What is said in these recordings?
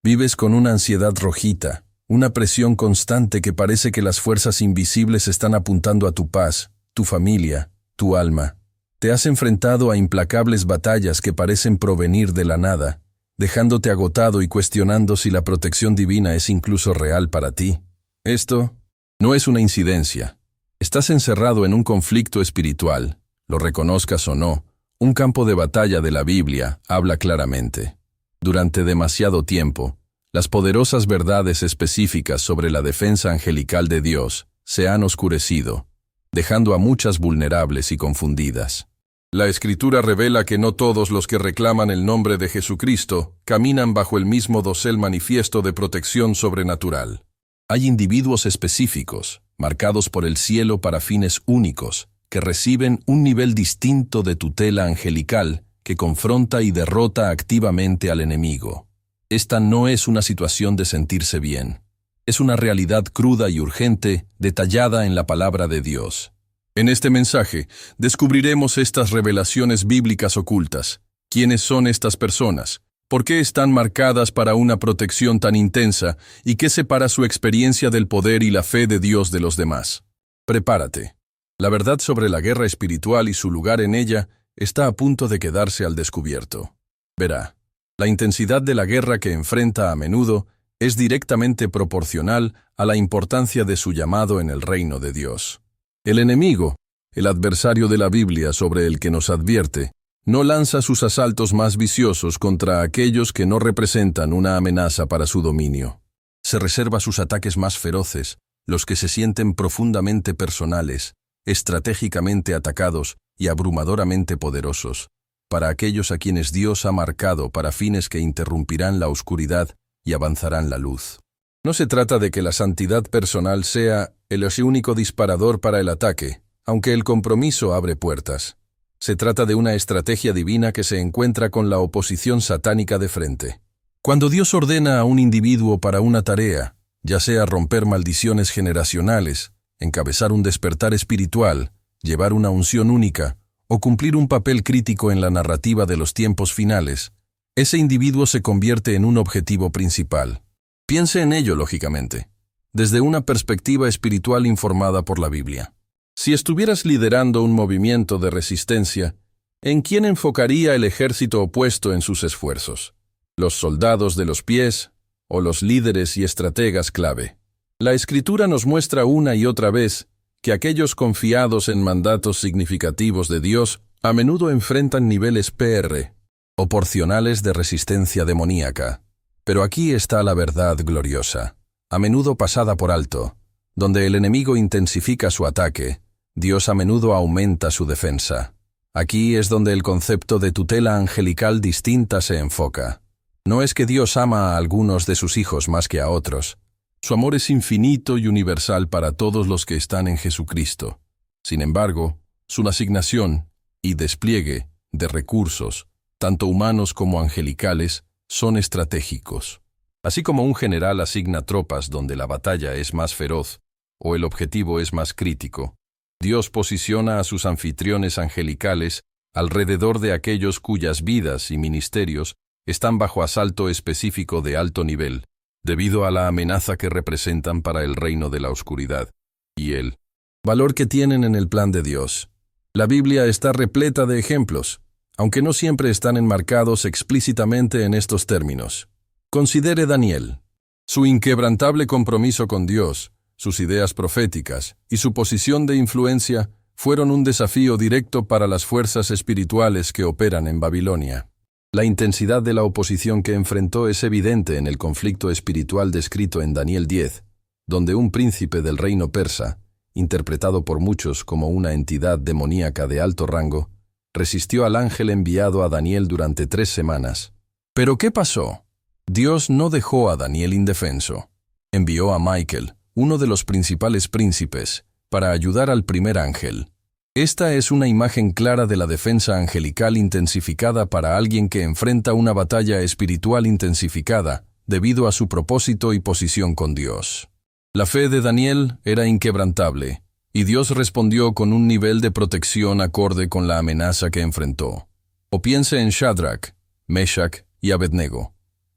Vives con una ansiedad rojita, una presión constante que parece que las fuerzas invisibles están apuntando a tu paz, tu familia, tu alma. Te has enfrentado a implacables batallas que parecen provenir de la nada, dejándote agotado y cuestionando si la protección divina es incluso real para ti. Esto no es una incidencia. Estás encerrado en un conflicto espiritual, lo reconozcas o no. Un campo de batalla de la Biblia habla claramente. Durante demasiado tiempo, las poderosas verdades específicas sobre la defensa angelical de Dios se han oscurecido, dejando a muchas vulnerables y confundidas. La Escritura revela que no todos los que reclaman el nombre de Jesucristo caminan bajo el mismo dosel manifiesto de protección sobrenatural. Hay individuos específicos, marcados por el cielo para fines únicos, que reciben un nivel distinto de tutela angelical que confronta y derrota activamente al enemigo. Esta no es una situación de sentirse bien. Es una realidad cruda y urgente, detallada en la palabra de Dios. En este mensaje, descubriremos estas revelaciones bíblicas ocultas. ¿Quiénes son estas personas? ¿Por qué están marcadas para una protección tan intensa? ¿Y qué separa su experiencia del poder y la fe de Dios de los demás? Prepárate. La verdad sobre la guerra espiritual y su lugar en ella está a punto de quedarse al descubierto. Verá, la intensidad de la guerra que enfrenta a menudo es directamente proporcional a la importancia de su llamado en el reino de Dios. El enemigo, el adversario de la Biblia sobre el que nos advierte, no lanza sus asaltos más viciosos contra aquellos que no representan una amenaza para su dominio. Se reserva sus ataques más feroces, los que se sienten profundamente personales, estratégicamente atacados y abrumadoramente poderosos, para aquellos a quienes Dios ha marcado para fines que interrumpirán la oscuridad y avanzarán la luz. No se trata de que la santidad personal sea el único disparador para el ataque, aunque el compromiso abre puertas. Se trata de una estrategia divina que se encuentra con la oposición satánica de frente. Cuando Dios ordena a un individuo para una tarea, ya sea romper maldiciones generacionales, encabezar un despertar espiritual, llevar una unción única o cumplir un papel crítico en la narrativa de los tiempos finales, ese individuo se convierte en un objetivo principal. Piense en ello, lógicamente, desde una perspectiva espiritual informada por la Biblia. Si estuvieras liderando un movimiento de resistencia, ¿en quién enfocaría el ejército opuesto en sus esfuerzos? ¿Los soldados de los pies o los líderes y estrategas clave? La Escritura nos muestra una y otra vez que aquellos confiados en mandatos significativos de Dios a menudo enfrentan niveles PR, o porcionales de resistencia demoníaca. Pero aquí está la verdad gloriosa, a menudo pasada por alto. Donde el enemigo intensifica su ataque, Dios a menudo aumenta su defensa. Aquí es donde el concepto de tutela angelical distinta se enfoca. No es que Dios ama a algunos de sus hijos más que a otros. Su amor es infinito y universal para todos los que están en Jesucristo. Sin embargo, su asignación y despliegue de recursos, tanto humanos como angelicales, son estratégicos. Así como un general asigna tropas donde la batalla es más feroz o el objetivo es más crítico, Dios posiciona a sus anfitriones angelicales alrededor de aquellos cuyas vidas y ministerios están bajo asalto específico de alto nivel, debido a la amenaza que representan para el reino de la oscuridad y el valor que tienen en el plan de Dios. La Biblia está repleta de ejemplos, aunque no siempre están enmarcados explícitamente en estos términos. Considere Daniel. Su inquebrantable compromiso con Dios, sus ideas proféticas y su posición de influencia fueron un desafío directo para las fuerzas espirituales que operan en Babilonia. La intensidad de la oposición que enfrentó es evidente en el conflicto espiritual descrito en Daniel 10, donde un príncipe del reino persa, interpretado por muchos como una entidad demoníaca de alto rango, resistió al ángel enviado a Daniel durante 3 semanas. ¿Pero qué pasó? Dios no dejó a Daniel indefenso. Envió a Michael, uno de los principales príncipes, para ayudar al primer ángel. Esta es una imagen clara de la defensa angelical intensificada para alguien que enfrenta una batalla espiritual intensificada debido a su propósito y posición con Dios. La fe de Daniel era inquebrantable, y Dios respondió con un nivel de protección acorde con la amenaza que enfrentó. O piense en Shadrach, Meshach y Abednego.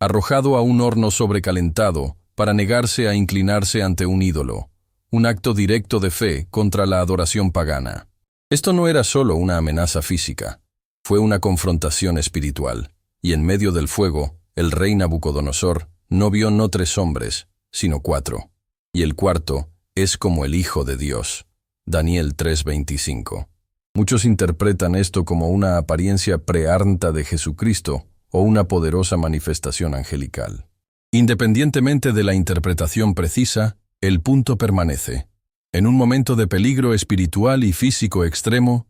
arrojado a un horno sobrecalentado para negarse a inclinarse ante un ídolo, un acto directo de fe contra la adoración pagana. Esto no era solo una amenaza física, fue una confrontación espiritual, y en medio del fuego, el rey Nabucodonosor no vio no 3 hombres, sino 4, y el cuarto es como el Hijo de Dios. Daniel 3:25. Muchos interpretan esto como una apariencia prearta de Jesucristo o una poderosa manifestación angelical. Independientemente de la interpretación precisa, el punto permanece. En un momento de peligro espiritual y físico extremo,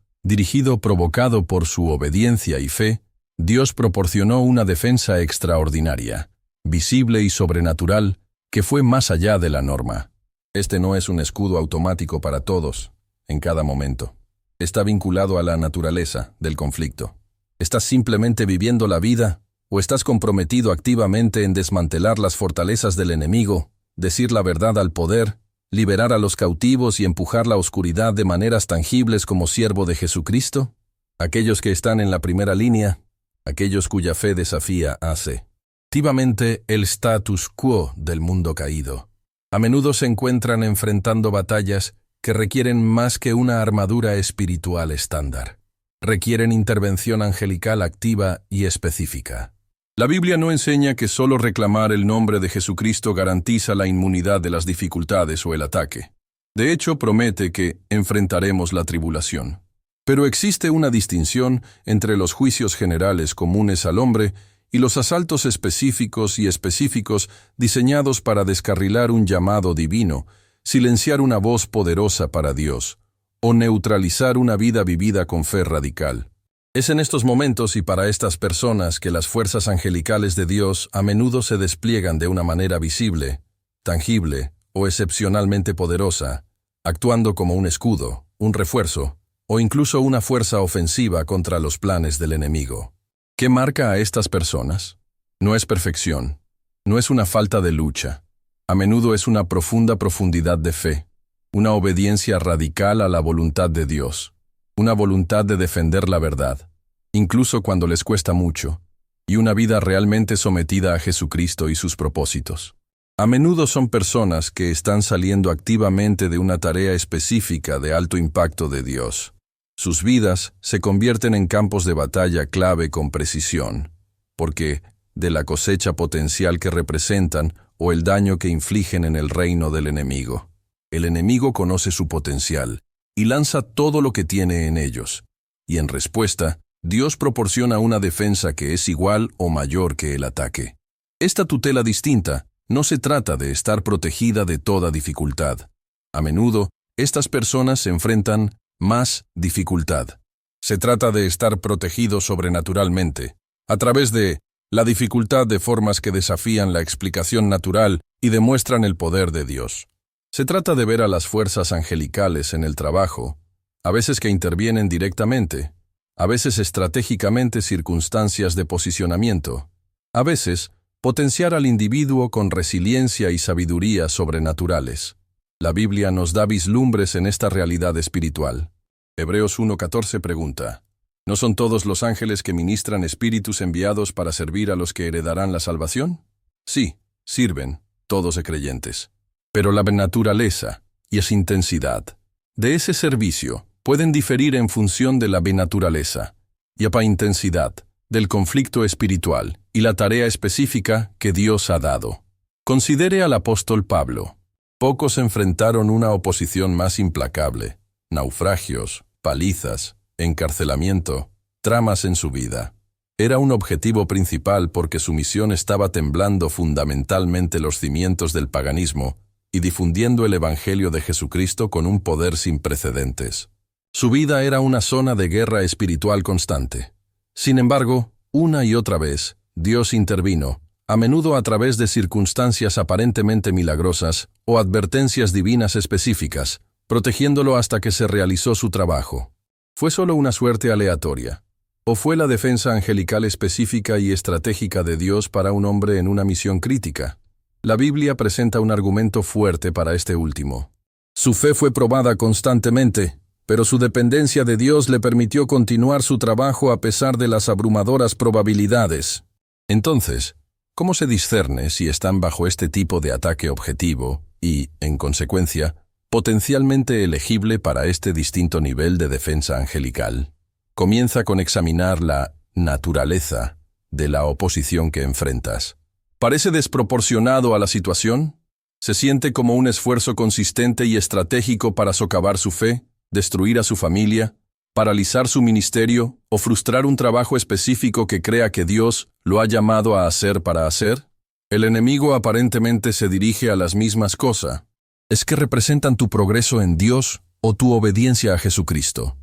provocado por su obediencia y fe, Dios proporcionó una defensa extraordinaria, visible y sobrenatural, que fue más allá de la norma. Este no es un escudo automático para todos, en cada momento. Está vinculado a la naturaleza del conflicto. ¿Estás simplemente viviendo la vida o estás comprometido activamente en desmantelar las fortalezas del enemigo, decir la verdad al poder, liberar a los cautivos y empujar la oscuridad de maneras tangibles como siervo de Jesucristo? Aquellos que están en la primera línea, aquellos cuya fe desafía activamente el status quo del mundo caído, a menudo se encuentran enfrentando batallas que requieren más que una armadura espiritual estándar. Requieren intervención angelical activa y específica. La Biblia no enseña que solo reclamar el nombre de Jesucristo garantiza la inmunidad de las dificultades o el ataque. De hecho, promete que enfrentaremos la tribulación. Pero existe una distinción entre los juicios generales comunes al hombre y los asaltos específicos y específicos diseñados para descarrilar un llamado divino, silenciar una voz poderosa para Dios, o neutralizar una vida vivida con fe radical. Es en estos momentos y para estas personas que las fuerzas angelicales de Dios a menudo se despliegan de una manera visible, tangible o excepcionalmente poderosa, actuando como un escudo, un refuerzo, o incluso una fuerza ofensiva contra los planes del enemigo. ¿Qué marca a estas personas? No es perfección, no es una falta de lucha. A menudo es una profunda profundidad de fe, una obediencia radical a la voluntad de Dios, una voluntad de defender la verdad, incluso cuando les cuesta mucho, y una vida realmente sometida a Jesucristo y sus propósitos. A menudo son personas que están saliendo activamente de una tarea específica de alto impacto de Dios. Sus vidas se convierten en campos de batalla clave con precisión, porque de la cosecha potencial que representan o el daño que infligen en el reino del enemigo. El enemigo conoce su potencial y lanza todo lo que tiene en ellos, y en respuesta, Dios proporciona una defensa que es igual o mayor que el ataque. Esta tutela distinta no se trata de estar protegida de toda dificultad. A menudo, estas personas se enfrentan más dificultad. Se trata de estar protegidos sobrenaturalmente, a través de la dificultad de formas que desafían la explicación natural y demuestran el poder de Dios. Se trata de ver a las fuerzas angelicales en el trabajo, a veces que intervienen directamente, a veces estratégicamente circunstancias de posicionamiento, a veces potenciar al individuo con resiliencia y sabiduría sobrenaturales. La Biblia nos da vislumbres en esta realidad espiritual. Hebreos 1:14 pregunta, ¿no son todos los ángeles que ministran espíritus enviados para servir a los que heredarán la salvación? Sí, sirven, todos de creyentes. Pero la naturaleza y esa intensidad de ese servicio pueden diferir en función de la naturaleza y la intensidad del conflicto espiritual y la tarea específica que Dios ha dado. Considere al apóstol Pablo. Pocos enfrentaron una oposición más implacable, naufragios, palizas, encarcelamiento, tramas en su vida. Era un objetivo principal porque su misión estaba temblando fundamentalmente los cimientos del paganismo y difundiendo el Evangelio de Jesucristo con un poder sin precedentes. Su vida era una zona de guerra espiritual constante. Sin embargo, una y otra vez, Dios intervino, a menudo a través de circunstancias aparentemente milagrosas o advertencias divinas específicas, protegiéndolo hasta que se realizó su trabajo. ¿Fue solo una suerte aleatoria? ¿O fue la defensa angelical específica y estratégica de Dios para un hombre en una misión crítica? La Biblia presenta un argumento fuerte para este último. Su fe fue probada constantemente, pero su dependencia de Dios le permitió continuar su trabajo a pesar de las abrumadoras probabilidades. Entonces, ¿Cómo se discierne si están bajo este tipo de ataque objetivo y, en consecuencia, potencialmente elegible para este distinto nivel de defensa angelical? Comienza con examinar la naturaleza de la oposición que enfrentas. ¿Parece desproporcionado a la situación? ¿Se siente como un esfuerzo consistente y estratégico para socavar su fe, destruir a su familia, paralizar su ministerio o frustrar un trabajo específico que crea que Dios lo ha llamado a hacer para hacer? El enemigo aparentemente se dirige a las mismas cosas. ¿Es que representan tu progreso en Dios o tu obediencia a Jesucristo?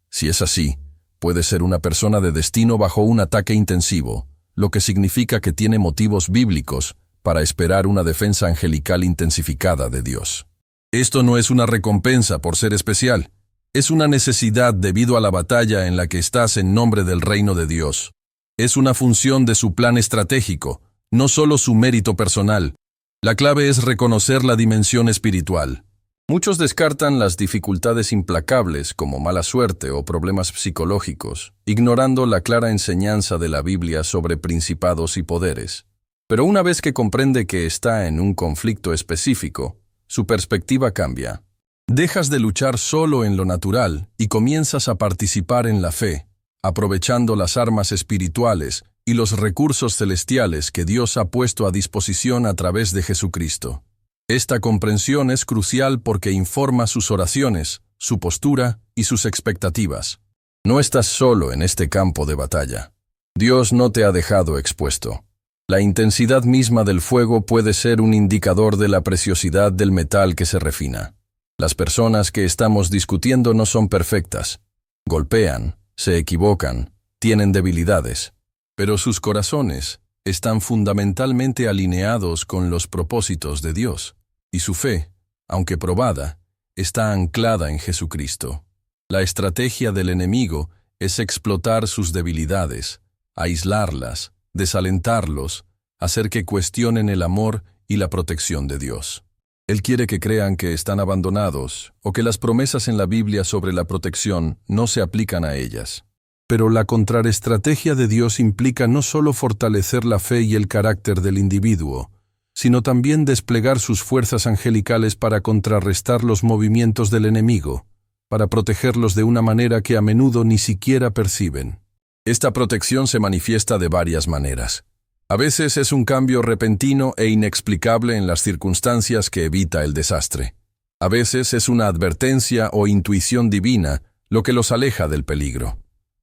Si es así, puede ser una persona de destino bajo un ataque intensivo, lo que significa que tiene motivos bíblicos para esperar una defensa angelical intensificada de Dios. Esto no es una recompensa por ser especial, es una necesidad debido a la batalla en la que estás en nombre del reino de Dios. Es una función de su plan estratégico, no solo su mérito personal. La clave es reconocer la dimensión espiritual. Muchos descartan las dificultades implacables como mala suerte o problemas psicológicos, ignorando la clara enseñanza de la Biblia sobre principados y poderes. Pero una vez que comprende que está en un conflicto específico, su perspectiva cambia. Dejas de luchar solo en lo natural y comienzas a participar en la fe, aprovechando las armas espirituales y los recursos celestiales que Dios ha puesto a disposición a través de Jesucristo. Esta comprensión es crucial porque informa sus oraciones, su postura y sus expectativas. No estás solo en este campo de batalla. Dios no te ha dejado expuesto. La intensidad misma del fuego puede ser un indicador de la preciosidad del metal que se refina. Las personas que estamos discutiendo no son perfectas. Golpean, se equivocan, tienen debilidades, pero sus corazones están fundamentalmente alineados con los propósitos de Dios, y su fe, aunque probada, está anclada en Jesucristo. La estrategia del enemigo es explotar sus debilidades, aislarlas, desalentarlos, hacer que cuestionen el amor y la protección de Dios. Él quiere que crean que están abandonados o que las promesas en la Biblia sobre la protección no se aplican a ellas. Pero la contraestrategia de Dios implica no solo fortalecer la fe y el carácter del individuo, sino también desplegar sus fuerzas angelicales para contrarrestar los movimientos del enemigo, para protegerlos de una manera que a menudo ni siquiera perciben. Esta protección se manifiesta de varias maneras. A veces es un cambio repentino e inexplicable en las circunstancias que evita el desastre. A veces es una advertencia o intuición divina lo que los aleja del peligro.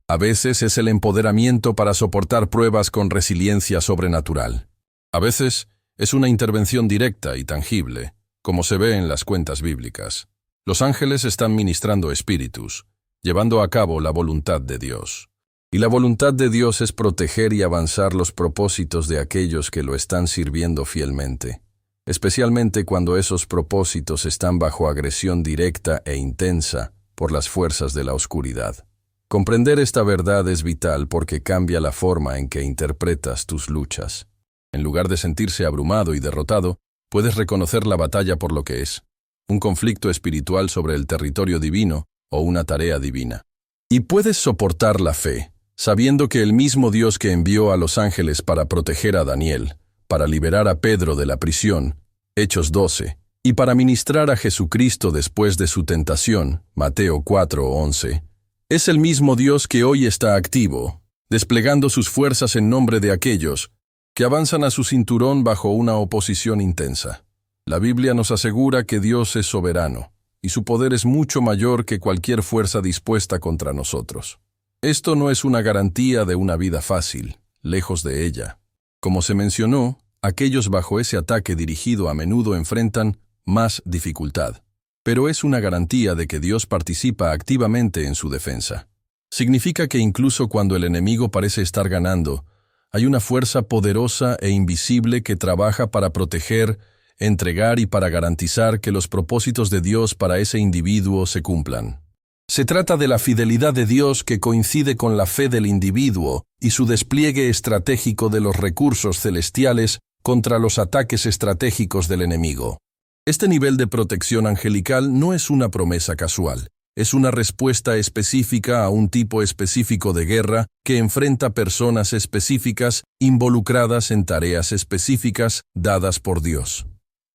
A veces es el empoderamiento para soportar pruebas con resiliencia sobrenatural. A veces es una intervención directa y tangible, como se ve en las cuentas bíblicas. Los ángeles están ministrando espíritus, llevando a cabo la voluntad de Dios. Y la voluntad de Dios es proteger y avanzar los propósitos de aquellos que lo están sirviendo fielmente, especialmente cuando esos propósitos están bajo agresión directa e intensa por las fuerzas de la oscuridad. Comprender esta verdad es vital porque cambia la forma en que interpretas tus luchas. En lugar de sentirse abrumado y derrotado, puedes reconocer la batalla por lo que es, un conflicto espiritual sobre el territorio divino o una tarea divina. Y puedes soportar la fe, sabiendo que el mismo Dios que envió a los ángeles para proteger a Daniel, para liberar a Pedro de la prisión, Hechos 12, y para ministrar a Jesucristo después de su tentación, Mateo 4:11, es el mismo Dios que hoy está activo, desplegando sus fuerzas en nombre de aquellos que avanzan a su cinturón bajo una oposición intensa. La Biblia nos asegura que Dios es soberano, y su poder es mucho mayor que cualquier fuerza dispuesta contra nosotros. Esto no es una garantía de una vida fácil, lejos de ella. Como se mencionó, aquellos bajo ese ataque dirigido a menudo enfrentan más dificultad, pero es una garantía de que Dios participa activamente en su defensa. Significa que incluso cuando el enemigo parece estar ganando, hay una fuerza poderosa e invisible que trabaja para proteger, entregar y para garantizar que los propósitos de Dios para ese individuo se cumplan. Se trata de la fidelidad de Dios que coincide con la fe del individuo y su despliegue estratégico de los recursos celestiales contra los ataques estratégicos del enemigo. Este nivel de protección angelical no es una promesa casual, es una respuesta específica a un tipo específico de guerra que enfrenta personas específicas involucradas en tareas específicas dadas por Dios.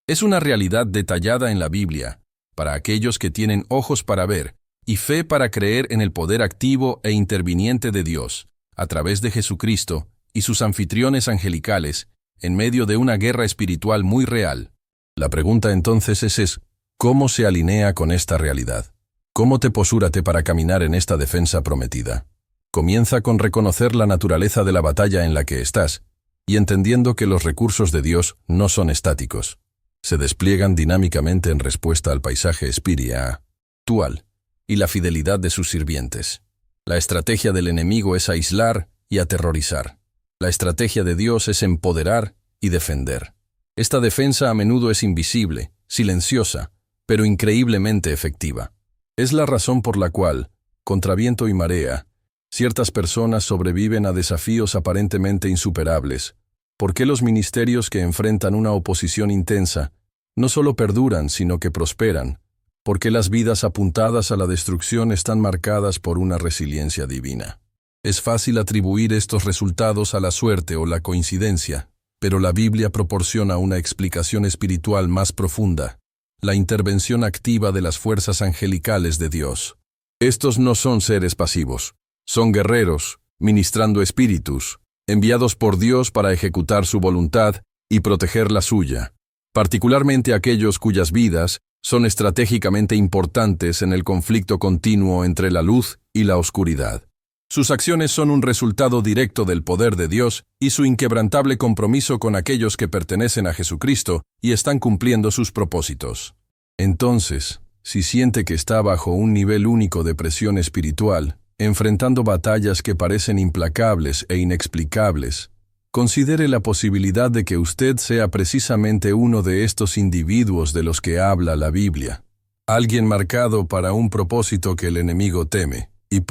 Es una realidad detallada en la Biblia, para aquellos que tienen ojos para ver y fe para creer en el poder activo e interviniente de Dios, a través de Jesucristo y sus anfitriones angelicales, en medio de una guerra espiritual muy real. La pregunta entonces es, ¿cómo se alinea con esta realidad? ¿Cómo te posúrate para caminar en esta defensa prometida? Comienza con reconocer la naturaleza de la batalla en la que estás y entendiendo que los recursos de Dios no son estáticos. Se despliegan dinámicamente en respuesta al paisaje espiritual y la fidelidad de sus sirvientes. La estrategia del enemigo es aislar y aterrorizar. La estrategia de Dios es empoderar y defender. Esta defensa a menudo es invisible, silenciosa, pero increíblemente efectiva. Es la razón por la cual, contra viento y marea, ciertas personas sobreviven a desafíos aparentemente insuperables. ¿Por qué los ministerios que enfrentan una oposición intensa no solo perduran, sino que prosperan? ¿Por qué las vidas apuntadas a la destrucción están marcadas por una resiliencia divina? Es fácil atribuir estos resultados a la suerte o la coincidencia, pero la Biblia proporciona una explicación espiritual más profunda: la intervención activa de las fuerzas angelicales de Dios. Estos no son seres pasivos, son guerreros, ministrando espíritus, enviados por Dios para ejecutar su voluntad y proteger la suya, particularmente aquellos cuyas vidas son estratégicamente importantes en el conflicto continuo entre la luz y la oscuridad. Sus acciones son un resultado directo del poder de Dios y su inquebrantable compromiso con aquellos que pertenecen a Jesucristo y están cumpliendo sus propósitos. Entonces, si siente que está bajo un nivel único de presión espiritual, enfrentando batallas que parecen implacables e inexplicables, considere la posibilidad de que usted sea precisamente uno de estos individuos de los que habla la Biblia. Alguien marcado para un propósito que el enemigo teme, y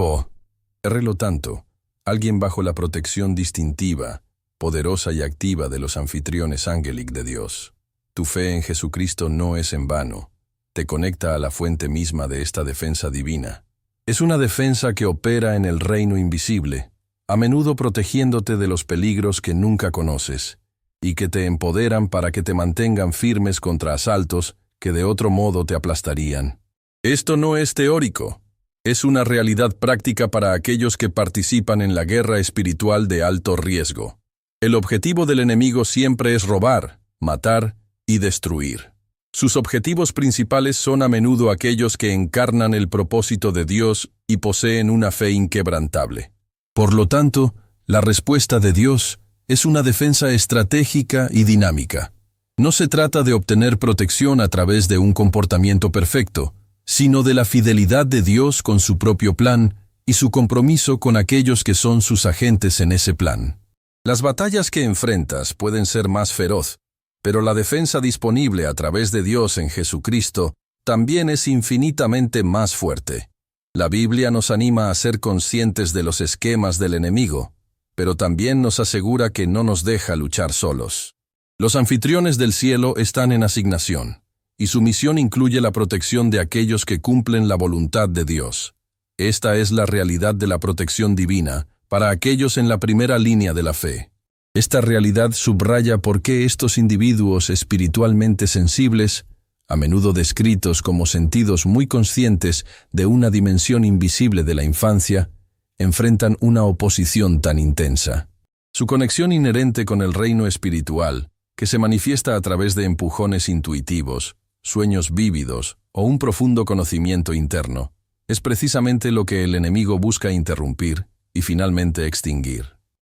lo tanto, alguien bajo la protección distintiva, poderosa y activa de los anfitriones angélicos de Dios. Tu fe en Jesucristo no es en vano. Te conecta a la fuente misma de esta defensa divina. Es una defensa que opera en el reino invisible, a menudo protegiéndote de los peligros que nunca conoces, y que te empoderan para que te mantengan firmes contra asaltos que de otro modo te aplastarían. Esto no es teórico. Es una realidad práctica para aquellos que participan en la guerra espiritual de alto riesgo. El objetivo del enemigo siempre es robar, matar y destruir. Sus objetivos principales son a menudo aquellos que encarnan el propósito de Dios y poseen una fe inquebrantable. Por lo tanto, la respuesta de Dios es una defensa estratégica y dinámica. No se trata de obtener protección a través de un comportamiento perfecto, sino de la fidelidad de Dios con su propio plan y su compromiso con aquellos que son sus agentes en ese plan. Las batallas que enfrentas pueden ser más feroz, pero la defensa disponible a través de Dios en Jesucristo también es infinitamente más fuerte. La Biblia nos anima a ser conscientes de los esquemas del enemigo, pero también nos asegura que no nos deja luchar solos. Los anfitriones del cielo están en asignación, y su misión incluye la protección de aquellos que cumplen la voluntad de Dios. Esta es la realidad de la protección divina para aquellos en la primera línea de la fe. Esta realidad subraya por qué estos individuos espiritualmente sensibles, a menudo descritos como sentidos muy conscientes de una dimensión invisible de la infancia, enfrentan una oposición tan intensa. Su conexión inherente con el reino espiritual, que se manifiesta a través de empujones intuitivos, sueños vívidos o un profundo conocimiento interno, es precisamente lo que el enemigo busca interrumpir y finalmente extinguir.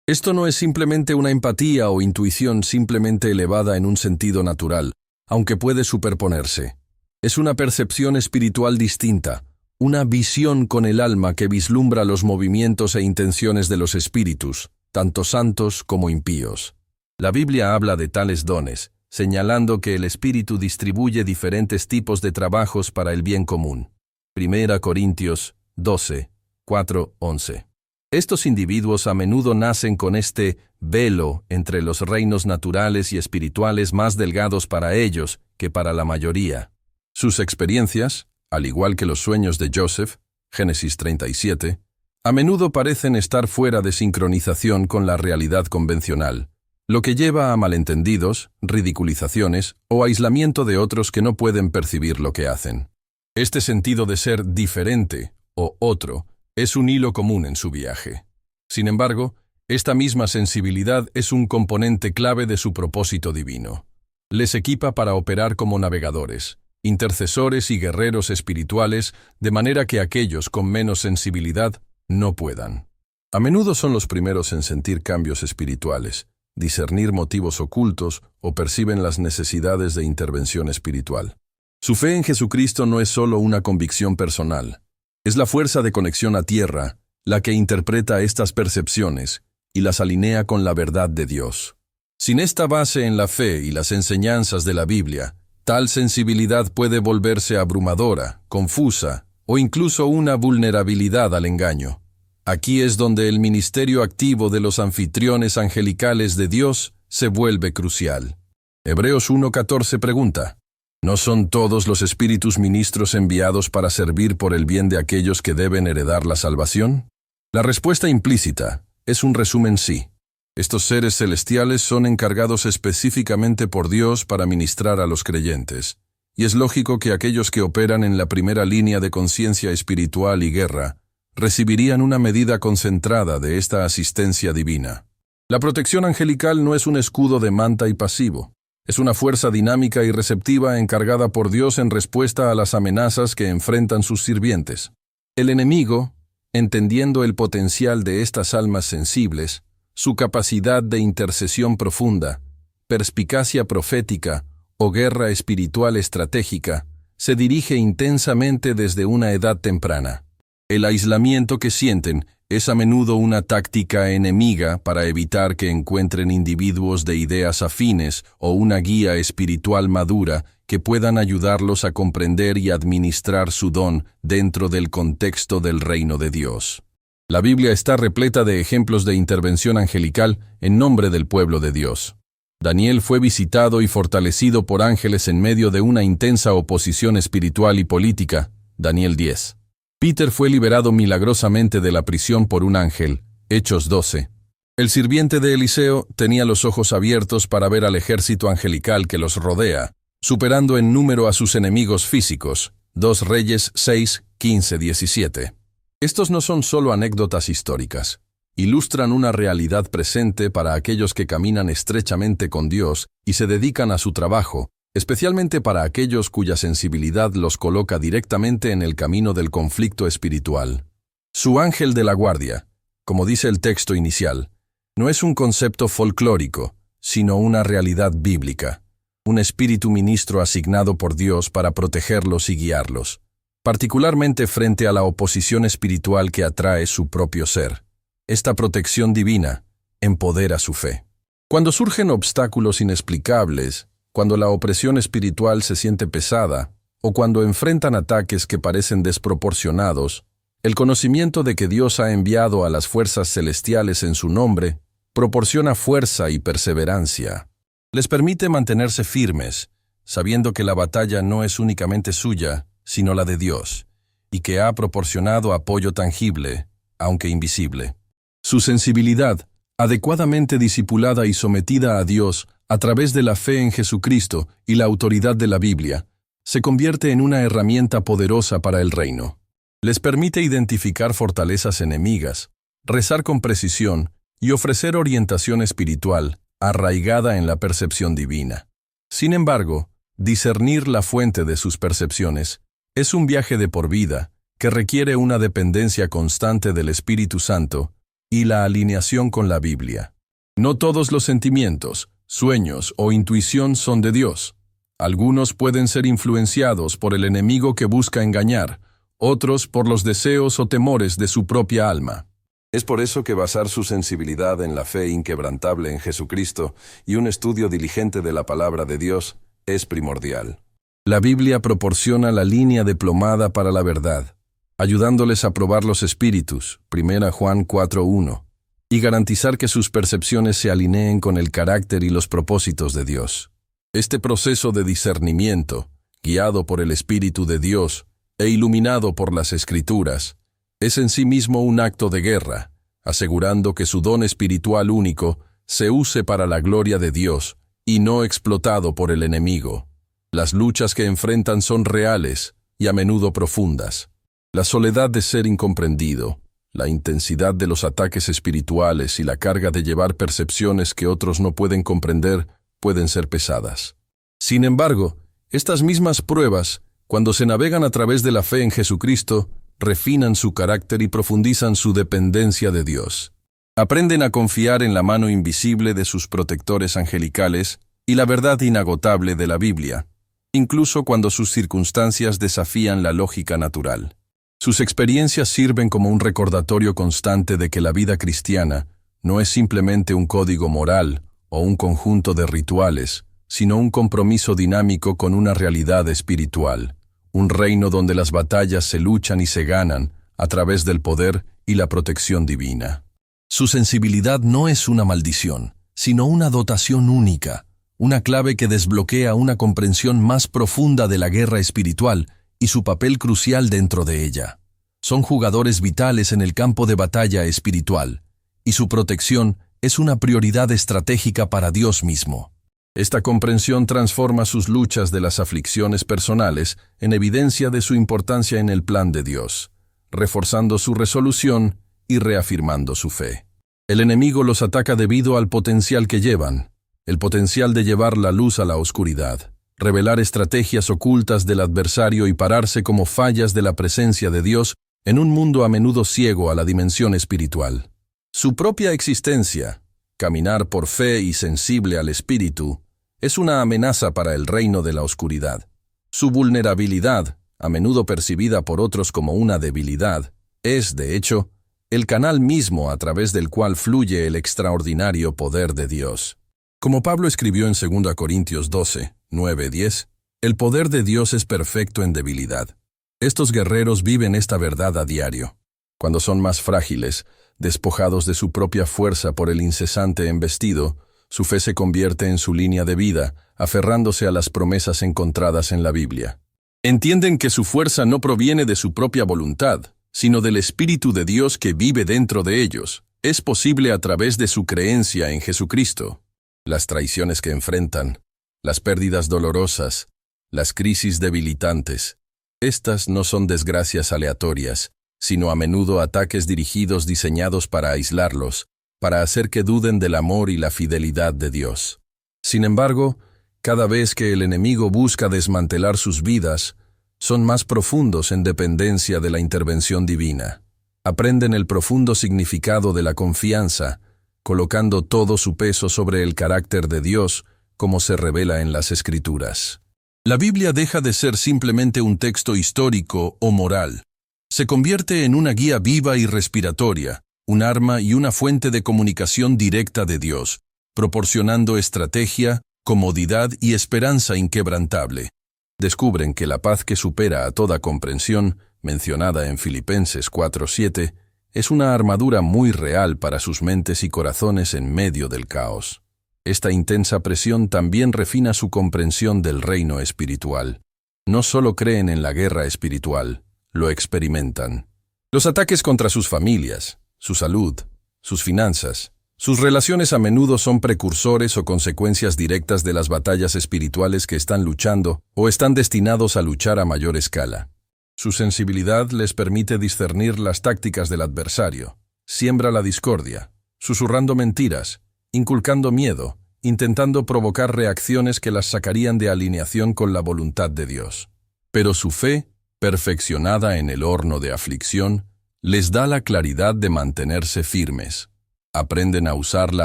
Esto no es simplemente una empatía o intuición simplemente elevada en un sentido natural, aunque puede superponerse. Es una percepción espiritual distinta, una visión con el alma que vislumbra los movimientos e intenciones de los espíritus, tanto santos como impíos. La Biblia habla de tales dones, señalando que el Espíritu distribuye diferentes tipos de trabajos para el bien común. 1 Corintios 12, 4, 11. Estos individuos a menudo nacen con este velo entre los reinos naturales y espirituales más delgados para ellos que para la mayoría. Sus experiencias, al igual que los sueños de Joseph, Génesis 37, a menudo parecen estar fuera de sincronización con la realidad convencional, lo que lleva a malentendidos, ridiculizaciones o aislamiento de otros que no pueden percibir lo que hacen. Este sentido de ser diferente o otro es un hilo común en su viaje. Sin embargo, esta misma sensibilidad es un componente clave de su propósito divino. Les equipa para operar como navegadores, intercesores y guerreros espirituales, de manera que aquellos con menos sensibilidad no puedan. A menudo son los primeros en sentir cambios espirituales, discernir motivos ocultos o perciben las necesidades de intervención espiritual. Su fe en Jesucristo no es solo una convicción personal, es la fuerza de conexión a tierra, la que interpreta estas percepciones y las alinea con la verdad de Dios. Sin esta base en la fe y las enseñanzas de la Biblia, tal sensibilidad puede volverse abrumadora, confusa o incluso una vulnerabilidad al engaño. Aquí es donde el ministerio activo de los anfitriones angelicales de Dios se vuelve crucial. Hebreos 1:14 pregunta, ¿no son todos los espíritus ministros enviados para servir por el bien de aquellos que deben heredar la salvación? La respuesta implícita es un resumen sí. Estos seres celestiales son encargados específicamente por Dios para ministrar a los creyentes, y es lógico que aquellos que operan en la primera línea de conciencia espiritual y guerra recibirían una medida concentrada de esta asistencia divina. La protección angelical no es un escudo de manta y pasivo, es una fuerza dinámica y receptiva encargada por Dios en respuesta a las amenazas que enfrentan sus sirvientes. El enemigo, entendiendo el potencial de estas almas sensibles, su capacidad de intercesión profunda, perspicacia profética o guerra espiritual estratégica, se dirige intensamente desde una edad temprana. El aislamiento que sienten es a menudo una táctica enemiga para evitar que encuentren individuos de ideas afines o una guía espiritual madura que puedan ayudarlos a comprender y administrar su don dentro del contexto del reino de Dios. La Biblia está repleta de ejemplos de intervención angelical en nombre del pueblo de Dios. Daniel fue visitado y fortalecido por ángeles en medio de una intensa oposición espiritual y política, Daniel 10. Peter fue liberado milagrosamente de la prisión por un ángel, Hechos 12. El sirviente de Eliseo tenía los ojos abiertos para ver al ejército angelical que los rodea, superando en número a sus enemigos físicos, 2 Reyes 6, 15, 17. Estos no son solo anécdotas históricas, ilustran una realidad presente para aquellos que caminan estrechamente con Dios y se dedican a su trabajo, especialmente para aquellos cuya sensibilidad los coloca directamente en el camino del conflicto espiritual. Su ángel de la guardia, como dice el texto inicial, no es un concepto folclórico, sino una realidad bíblica, un espíritu ministro asignado por Dios para protegerlos y guiarlos, particularmente frente a la oposición espiritual que atrae su propio ser. Esta protección divina empodera su fe. Cuando surgen obstáculos inexplicables, cuando la opresión espiritual se siente pesada, o cuando enfrentan ataques que parecen desproporcionados, el conocimiento de que Dios ha enviado a las fuerzas celestiales en su nombre proporciona fuerza y perseverancia. Les permite mantenerse firmes, sabiendo que la batalla no es únicamente suya, sino la de Dios, y que ha proporcionado apoyo tangible, aunque invisible. Su sensibilidad, adecuadamente discipulada y sometida a Dios a través de la fe en Jesucristo y la autoridad de la Biblia, se convierte en una herramienta poderosa para el reino. Les permite identificar fortalezas enemigas, rezar con precisión y ofrecer orientación espiritual arraigada en la percepción divina. Sin embargo, discernir la fuente de sus percepciones es un viaje de por vida que requiere una dependencia constante del Espíritu Santo y la alineación con la Biblia. No todos los sentimientos, sueños o intuición son de Dios. Algunos pueden ser influenciados por el enemigo que busca engañar, otros por los deseos o temores de su propia alma. Es por eso que basar su sensibilidad en la fe inquebrantable en Jesucristo y un estudio diligente de la palabra de Dios es primordial. La Biblia proporciona la línea diplomada para la verdad, ayudándoles a probar los espíritus, 1 Juan 4:1, y garantizar que sus percepciones se alineen con el carácter y los propósitos de Dios. Este proceso de discernimiento, guiado por el Espíritu de Dios, e iluminado por las Escrituras, es en sí mismo un acto de guerra, asegurando que su don espiritual único se use para la gloria de Dios y no explotado por el enemigo. Las luchas que enfrentan son reales y a menudo profundas. La soledad de ser incomprendido, la intensidad de los ataques espirituales y la carga de llevar percepciones que otros no pueden comprender pueden ser pesadas. Sin embargo, estas mismas pruebas, cuando se navegan a través de la fe en Jesucristo, refinan su carácter y profundizan su dependencia de Dios. Aprenden a confiar en la mano invisible de sus protectores angelicales y la verdad inagotable de la Biblia, incluso cuando sus circunstancias desafían la lógica natural. Sus experiencias sirven como un recordatorio constante de que la vida cristiana no es simplemente un código moral o un conjunto de rituales, sino un compromiso dinámico con una realidad espiritual, un reino donde las batallas se luchan y se ganan a través del poder y la protección divina. Su sensibilidad no es una maldición, sino una dotación única, una clave que desbloquea una comprensión más profunda de la guerra espiritual y su papel crucial dentro de ella. Son jugadores vitales en el campo de batalla espiritual, y su protección es una prioridad estratégica para Dios mismo. Esta comprensión transforma sus luchas de las aflicciones personales en evidencia de su importancia en el plan de Dios, reforzando su resolución y reafirmando su fe. El enemigo los ataca debido al potencial que llevan, el potencial de llevar la luz a la oscuridad, revelar estrategias ocultas del adversario y pararse como fallas de la presencia de Dios en un mundo a menudo ciego a la dimensión espiritual. Su propia existencia, caminar por fe y sensible al Espíritu, es una amenaza para el reino de la oscuridad. Su vulnerabilidad, a menudo percibida por otros como una debilidad, es, de hecho, el canal mismo a través del cual fluye el extraordinario poder de Dios. Como Pablo escribió en 2 Corintios 12, 9-10, el poder de Dios es perfecto en debilidad. Estos guerreros viven esta verdad a diario. Cuando son más frágiles, despojados de su propia fuerza por el incesante embestido, su fe se convierte en su línea de vida, aferrándose a las promesas encontradas en la Biblia. Entienden que su fuerza no proviene de su propia voluntad, sino del Espíritu de Dios que vive dentro de ellos. Es posible a través de su creencia en Jesucristo. Las traiciones que enfrentan, las pérdidas dolorosas, las crisis debilitantes, estas no son desgracias aleatorias, sino a menudo ataques dirigidos diseñados para aislarlos, para hacer que duden del amor y la fidelidad de Dios. Sin embargo, cada vez que el enemigo busca desmantelar sus vidas, son más profundos en dependencia de la intervención divina. Aprenden el profundo significado de la confianza, colocando todo su peso sobre el carácter de Dios, como se revela en las Escrituras. La Biblia deja de ser simplemente un texto histórico o moral. Se convierte en una guía viva y respiratoria, un arma y una fuente de comunicación directa de Dios, proporcionando estrategia, comodidad y esperanza inquebrantable. Descubren que la paz que supera a toda comprensión, mencionada en Filipenses 4:7, es una armadura muy real para sus mentes y corazones en medio del caos. Esta intensa presión también refina su comprensión del reino espiritual. No solo creen en la guerra espiritual, lo experimentan. Los ataques contra sus familias, su salud, sus finanzas, sus relaciones a menudo son precursores o consecuencias directas de las batallas espirituales que están luchando o están destinados a luchar a mayor escala. Su sensibilidad les permite discernir las tácticas del adversario. Siembra la discordia, susurrando mentiras, inculcando miedo, intentando provocar reacciones que las sacarían de alineación con la voluntad de Dios. Pero su fe, perfeccionada en el horno de aflicción, les da la claridad de mantenerse firmes. Aprenden a usar la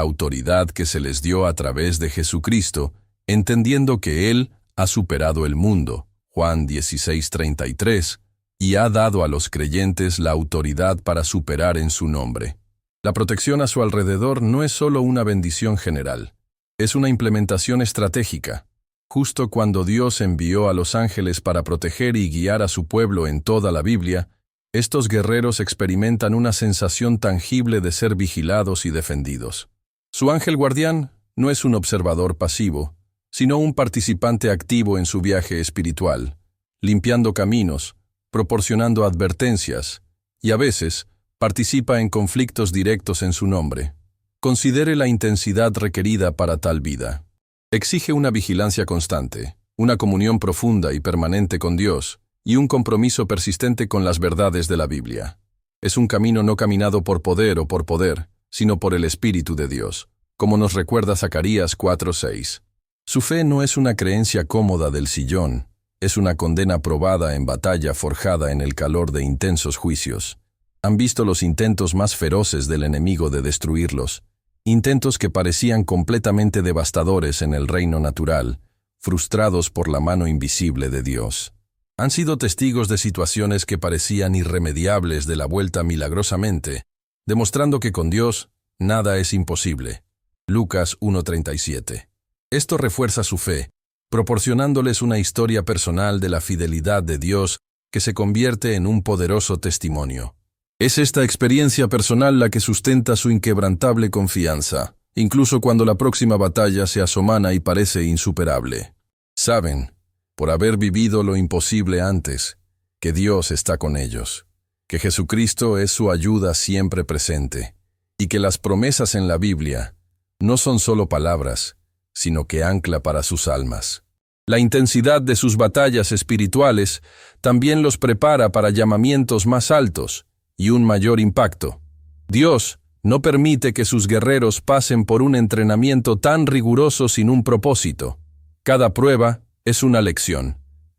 autoridad que se les dio a través de Jesucristo, entendiendo que Él ha superado el mundo, Juan 16:33, y ha dado a los creyentes la autoridad para superar en su nombre. La protección a su alrededor no es solo una bendición general, es una implementación estratégica. Justo cuando Dios envió a los ángeles para proteger y guiar a su pueblo en toda la Biblia, estos guerreros experimentan una sensación tangible de ser vigilados y defendidos. Su ángel guardián no es un observador pasivo, sino un participante activo en su viaje espiritual, limpiando caminos, proporcionando advertencias, y a veces participa en conflictos directos en su nombre. Considere la intensidad requerida para tal vida. Exige una vigilancia constante, una comunión profunda y permanente con Dios, y un compromiso persistente con las verdades de la Biblia. Es un camino no caminado por poder o por poder, sino por el Espíritu de Dios, como nos recuerda Zacarías 4:6. Su fe no es una creencia cómoda del sillón, es una condena probada en batalla forjada en el calor de intensos juicios. Han visto los intentos más feroces del enemigo de destruirlos, intentos que parecían completamente devastadores en el reino natural, frustrados por la mano invisible de Dios. Han sido testigos de situaciones que parecían irremediables de la vuelta milagrosamente, demostrando que con Dios nada es imposible. Lucas 1:37. Esto refuerza su fe, proporcionándoles una historia personal de la fidelidad de Dios que se convierte en un poderoso testimonio. Es esta experiencia personal la que sustenta su inquebrantable confianza, incluso cuando la próxima batalla se asomana y parece insuperable. Saben, por haber vivido lo imposible antes, que Dios está con ellos, que Jesucristo es su ayuda siempre presente, y que las promesas en la Biblia no son solo palabras, sino que ancla para sus almas. La intensidad de sus batallas espirituales también los prepara para llamamientos más altos y un mayor impacto. Dios no permite que sus guerreros pasen por un entrenamiento tan riguroso sin un propósito. Cada prueba es una lección.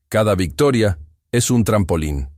Cada victoria es un trampolín.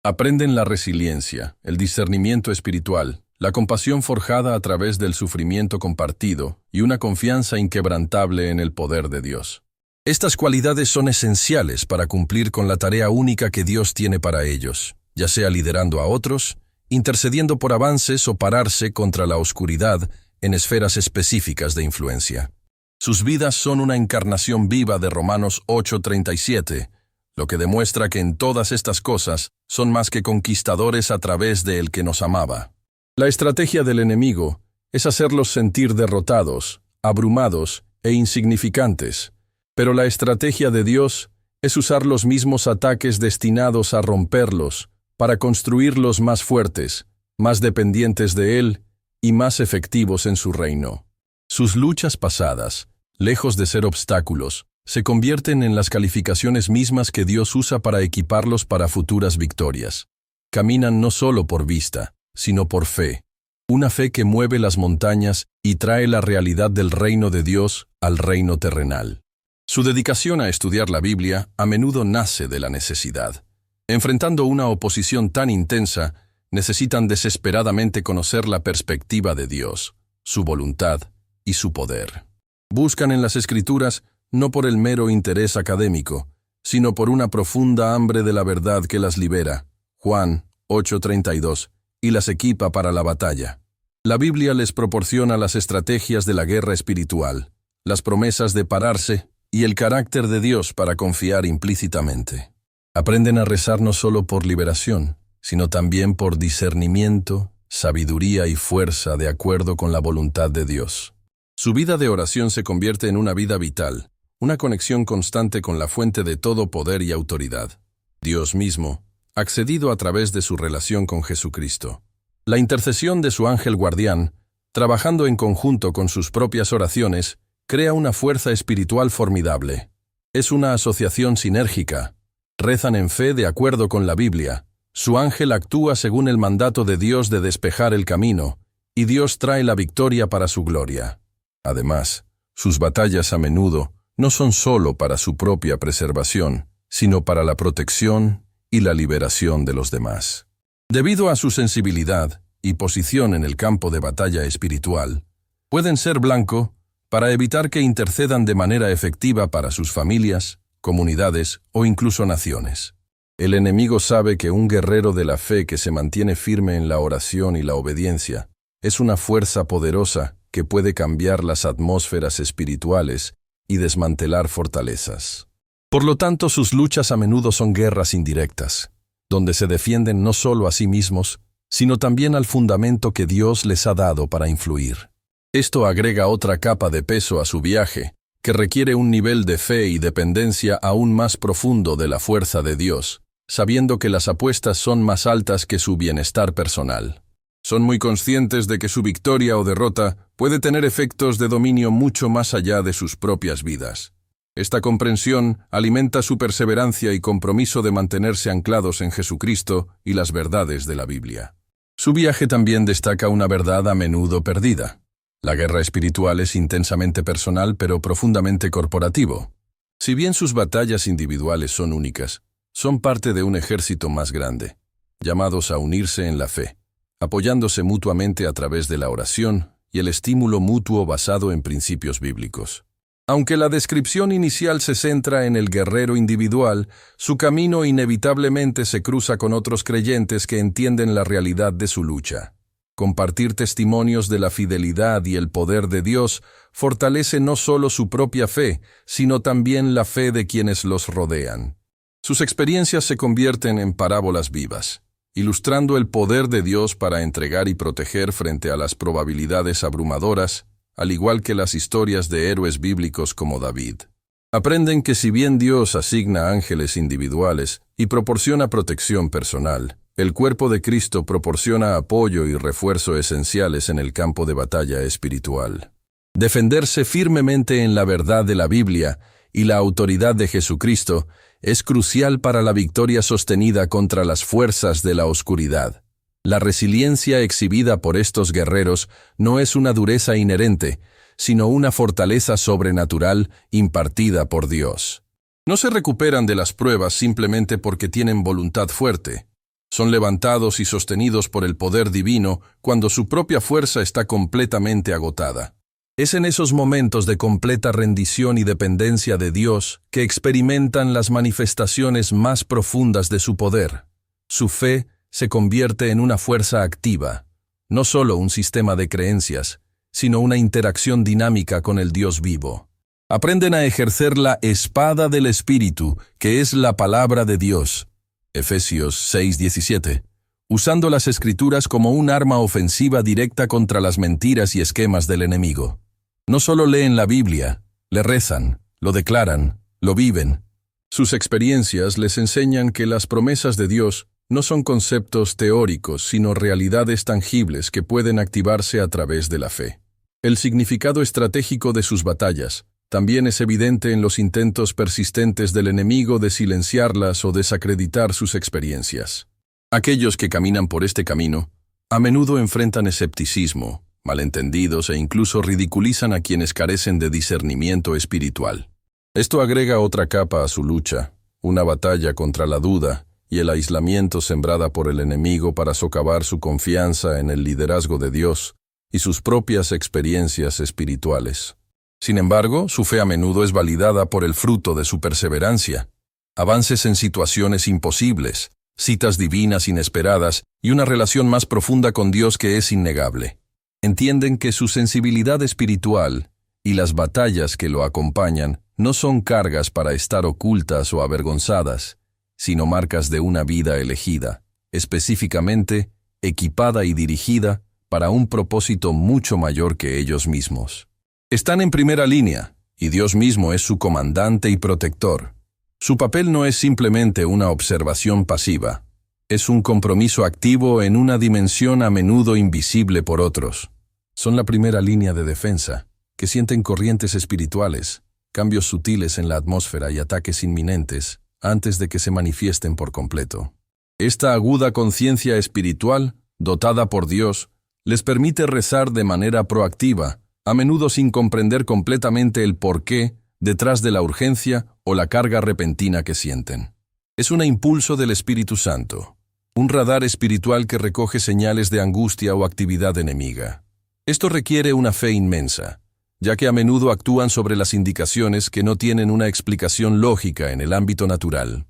Aprenden la resiliencia, el discernimiento espiritual, la compasión forjada a través del sufrimiento compartido y una confianza inquebrantable en el poder de Dios. Estas cualidades son esenciales para cumplir con la tarea única que Dios tiene para ellos, ya sea liderando a otros, intercediendo por avances o pararse contra la oscuridad en esferas específicas de influencia. Sus vidas son una encarnación viva de Romanos 8:37, lo que demuestra que en todas estas cosas son más que conquistadores a través de el que nos amaba. La estrategia del enemigo es hacerlos sentir derrotados, abrumados e insignificantes, pero la estrategia de Dios es usar los mismos ataques destinados a romperlos para construirlos más fuertes, más dependientes de Él y más efectivos en su reino. Sus luchas pasadas, lejos de ser obstáculos, se convierten en las calificaciones mismas que Dios usa para equiparlos para futuras victorias. Caminan no solo por vista, sino por fe. Una fe que mueve las montañas y trae la realidad del reino de Dios al reino terrenal. Su dedicación a estudiar la Biblia a menudo nace de la necesidad. Enfrentando una oposición tan intensa, necesitan desesperadamente conocer la perspectiva de Dios, su voluntad y su poder. Buscan en las Escrituras no por el mero interés académico, sino por una profunda hambre de la verdad que las libera, Juan 8:32, y las equipa para la batalla. La Biblia les proporciona las estrategias de la guerra espiritual, las promesas de pararse y el carácter de Dios para confiar implícitamente. Aprenden a rezar no solo por liberación, sino también por discernimiento, sabiduría y fuerza de acuerdo con la voluntad de Dios. Su vida de oración se convierte en una vida vital, una conexión constante con la fuente de todo poder y autoridad, Dios mismo, accedido a través de su relación con Jesucristo. La intercesión de su ángel guardián, trabajando en conjunto con sus propias oraciones, crea una fuerza espiritual formidable. Es una asociación sinérgica. Rezan en fe de acuerdo con la Biblia. Su ángel actúa según el mandato de Dios de despejar el camino, y Dios trae la victoria para su gloria. Además, sus batallas a menudo no son solo para su propia preservación, sino para la protección y la liberación de los demás. Debido a su sensibilidad y posición en el campo de batalla espiritual, pueden ser blanco para evitar que intercedan de manera efectiva para sus familias, comunidades o incluso naciones. El enemigo sabe que un guerrero de la fe que se mantiene firme en la oración y la obediencia es una fuerza poderosa que puede cambiar las atmósferas espirituales y desmantelar fortalezas. Por lo tanto, sus luchas a menudo son guerras indirectas, donde se defienden no solo a sí mismos, sino también al fundamento que Dios les ha dado para influir. Esto agrega otra capa de peso a su viaje, que requiere un nivel de fe y dependencia aún más profundo de la fuerza de Dios, sabiendo que las apuestas son más altas que su bienestar personal. Son muy conscientes de que su victoria o derrota puede tener efectos de dominio mucho más allá de sus propias vidas. Esta comprensión alimenta su perseverancia y compromiso de mantenerse anclados en Jesucristo y las verdades de la Biblia. Su viaje también destaca una verdad a menudo perdida. La guerra espiritual es intensamente personal pero profundamente corporativo. Si bien sus batallas individuales son únicas, son parte de un ejército más grande, llamados a unirse en la fe, apoyándose mutuamente a través de la oración y el estímulo mutuo basado en principios bíblicos. Aunque la descripción inicial se centra en el guerrero individual, su camino inevitablemente se cruza con otros creyentes que entienden la realidad de su lucha. Compartir testimonios de la fidelidad y el poder de Dios fortalece no solo su propia fe, sino también la fe de quienes los rodean. Sus experiencias se convierten en parábolas vivas, ilustrando el poder de Dios para entregar y proteger frente a las probabilidades abrumadoras, al igual que las historias de héroes bíblicos como David. Aprenden que si bien Dios asigna ángeles individuales y proporciona protección personal, el cuerpo de Cristo proporciona apoyo y refuerzo esenciales en el campo de batalla espiritual. Defenderse firmemente en la verdad de la Biblia y la autoridad de Jesucristo es crucial para la victoria sostenida contra las fuerzas de la oscuridad. La resiliencia exhibida por estos guerreros no es una dureza inherente, sino una fortaleza sobrenatural impartida por Dios. No se recuperan de las pruebas simplemente porque tienen voluntad fuerte. Son levantados y sostenidos por el poder divino cuando su propia fuerza está completamente agotada. Es en esos momentos de completa rendición y dependencia de Dios que experimentan las manifestaciones más profundas de su poder. Su fe se convierte en una fuerza activa, no solo un sistema de creencias, sino una interacción dinámica con el Dios vivo. Aprenden a ejercer la espada del Espíritu, que es la palabra de Dios, Efesios 6:17, usando las Escrituras como un arma ofensiva directa contra las mentiras y esquemas del enemigo. No solo leen la Biblia, le rezan, lo declaran, lo viven. Sus experiencias les enseñan que las promesas de Dios no son conceptos teóricos, sino realidades tangibles que pueden activarse a través de la fe. El significado estratégico de sus batallas también es evidente en los intentos persistentes del enemigo de silenciarlas o desacreditar sus experiencias. Aquellos que caminan por este camino a menudo enfrentan escepticismo, malentendidos e incluso ridiculizan a quienes carecen de discernimiento espiritual. Esto agrega otra capa a su lucha, una batalla contra la duda y el aislamiento sembrada por el enemigo para socavar su confianza en el liderazgo de Dios y sus propias experiencias espirituales. Sin embargo, su fe a menudo es validada por el fruto de su perseverancia, avances en situaciones imposibles, citas divinas inesperadas y una relación más profunda con Dios que es innegable. Entienden que su sensibilidad espiritual y las batallas que lo acompañan no son cargas para estar ocultas o avergonzadas, sino marcas de una vida elegida, específicamente equipada y dirigida para un propósito mucho mayor que ellos mismos. Están en primera línea, y Dios mismo es su comandante y protector. Su papel no es simplemente una observación pasiva, es un compromiso activo en una dimensión a menudo invisible por otros. Son la primera línea de defensa, que sienten corrientes espirituales, cambios sutiles en la atmósfera y ataques inminentes, antes de que se manifiesten por completo. Esta aguda conciencia espiritual, dotada por Dios, les permite rezar de manera proactiva, a menudo sin comprender completamente el porqué detrás de la urgencia o la carga repentina que sienten. Es un impulso del Espíritu Santo, un radar espiritual que recoge señales de angustia o actividad enemiga. Esto requiere una fe inmensa, ya que a menudo actúan sobre las indicaciones que no tienen una explicación lógica en el ámbito natural.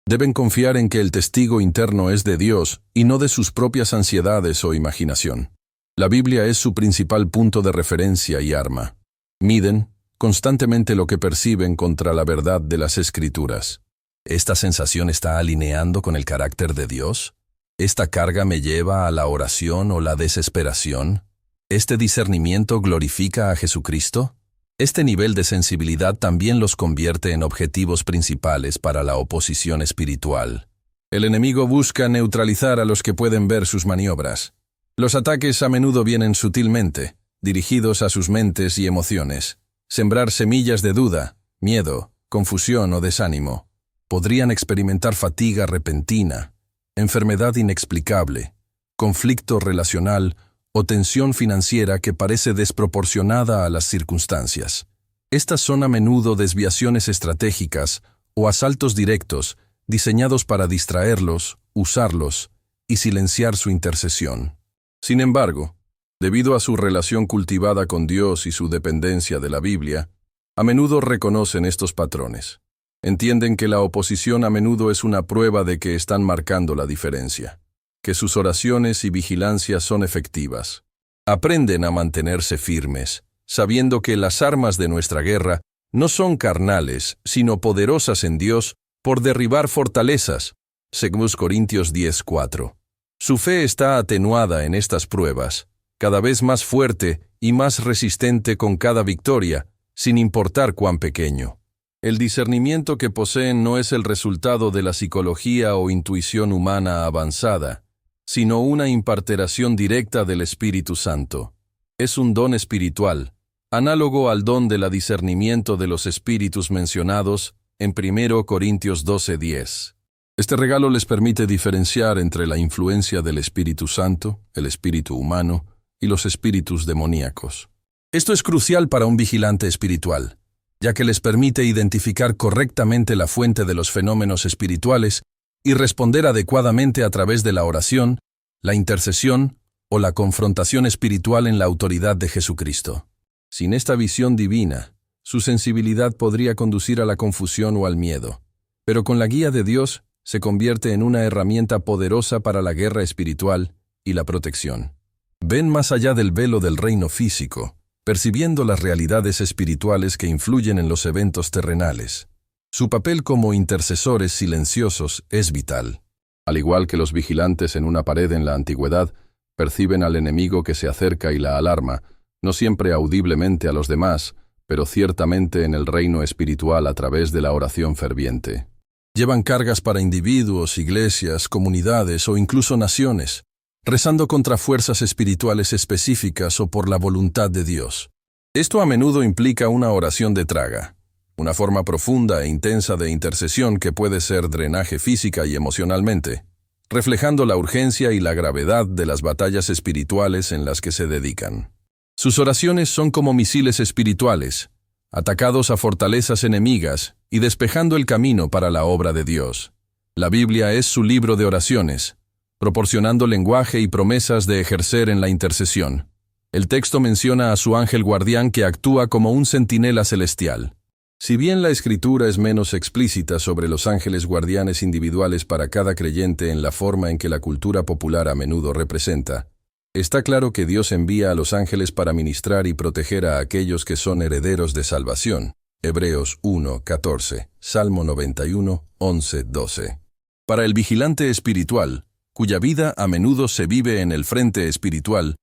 Deben confiar en que el testigo interno es de Dios y no de sus propias ansiedades o imaginación. La Biblia es su principal punto de referencia y arma. Miden constantemente lo que perciben contra la verdad de las Escrituras. ¿Esta sensación está alineando con el carácter de Dios? ¿Esta carga me lleva a la oración o la desesperación? ¿Este discernimiento glorifica a Jesucristo? Este nivel de sensibilidad también los convierte en objetivos principales para la oposición espiritual. El enemigo busca neutralizar a los que pueden ver sus maniobras. Los ataques a menudo vienen sutilmente, dirigidos a sus mentes y emociones. Sembrar semillas de duda, miedo, confusión o desánimo. Podrían experimentar fatiga repentina, enfermedad inexplicable, conflicto relacional o tensión financiera que parece desproporcionada a las circunstancias. Estas son a menudo desviaciones estratégicas o asaltos directos diseñados para distraerlos, usarlos y silenciar su intercesión. Sin embargo, debido a su relación cultivada con Dios y su dependencia de la Biblia, a menudo reconocen estos patrones. Entienden que la oposición a menudo es una prueba de que están marcando la diferencia, que sus oraciones y vigilancia son efectivas. Aprenden a mantenerse firmes, sabiendo que las armas de nuestra guerra no son carnales, sino poderosas en Dios por derribar fortalezas. 2 Corintios 10:4. Su fe está atenuada en estas pruebas, cada vez más fuerte y más resistente con cada victoria, sin importar cuán pequeño. El discernimiento que poseen no es el resultado de la psicología o intuición humana avanzada, sino una imparteración directa del Espíritu Santo. Es un don espiritual, análogo al don del discernimiento de los espíritus mencionados en 1 Corintios 12:10. Este regalo les permite diferenciar entre la influencia del Espíritu Santo, el espíritu humano, y los espíritus demoníacos. Esto es crucial para un vigilante espiritual, ya que les permite identificar correctamente la fuente de los fenómenos espirituales y responder adecuadamente a través de la oración, la intercesión o la confrontación espiritual en la autoridad de Jesucristo. Sin esta visión divina, su sensibilidad podría conducir a la confusión o al miedo, pero con la guía de Dios se convierte en una herramienta poderosa para la guerra espiritual y la protección. Ven más allá del velo del reino físico, percibiendo las realidades espirituales que influyen en los eventos terrenales. Su papel como intercesores silenciosos es vital. Al igual que los vigilantes en una pared en la antigüedad, perciben al enemigo que se acerca y la alarma, no siempre audiblemente a los demás, pero ciertamente en el reino espiritual a través de la oración ferviente. Llevan cargas para individuos, iglesias, comunidades o incluso naciones, rezando contra fuerzas espirituales específicas o por la voluntad de Dios. Esto a menudo implica una oración de traga, una forma profunda e intensa de intercesión que puede ser drenaje física y emocionalmente, reflejando la urgencia y la gravedad de las batallas espirituales en las que se dedican. Sus oraciones son como misiles espirituales, atacados a fortalezas enemigas y despejando el camino para la obra de Dios. La Biblia es su libro de oraciones, proporcionando lenguaje y promesas de ejercer en la intercesión. El texto menciona a su ángel guardián que actúa como un centinela celestial. Si bien la Escritura es menos explícita sobre los ángeles guardianes individuales para cada creyente en la forma en que la cultura popular a menudo representa, está claro que Dios envía a los ángeles para ministrar y proteger a aquellos que son herederos de salvación. Hebreos 1:14, Salmo 91, 11, 12. Para el vigilante espiritual, cuya vida a menudo se vive en el frente espiritual,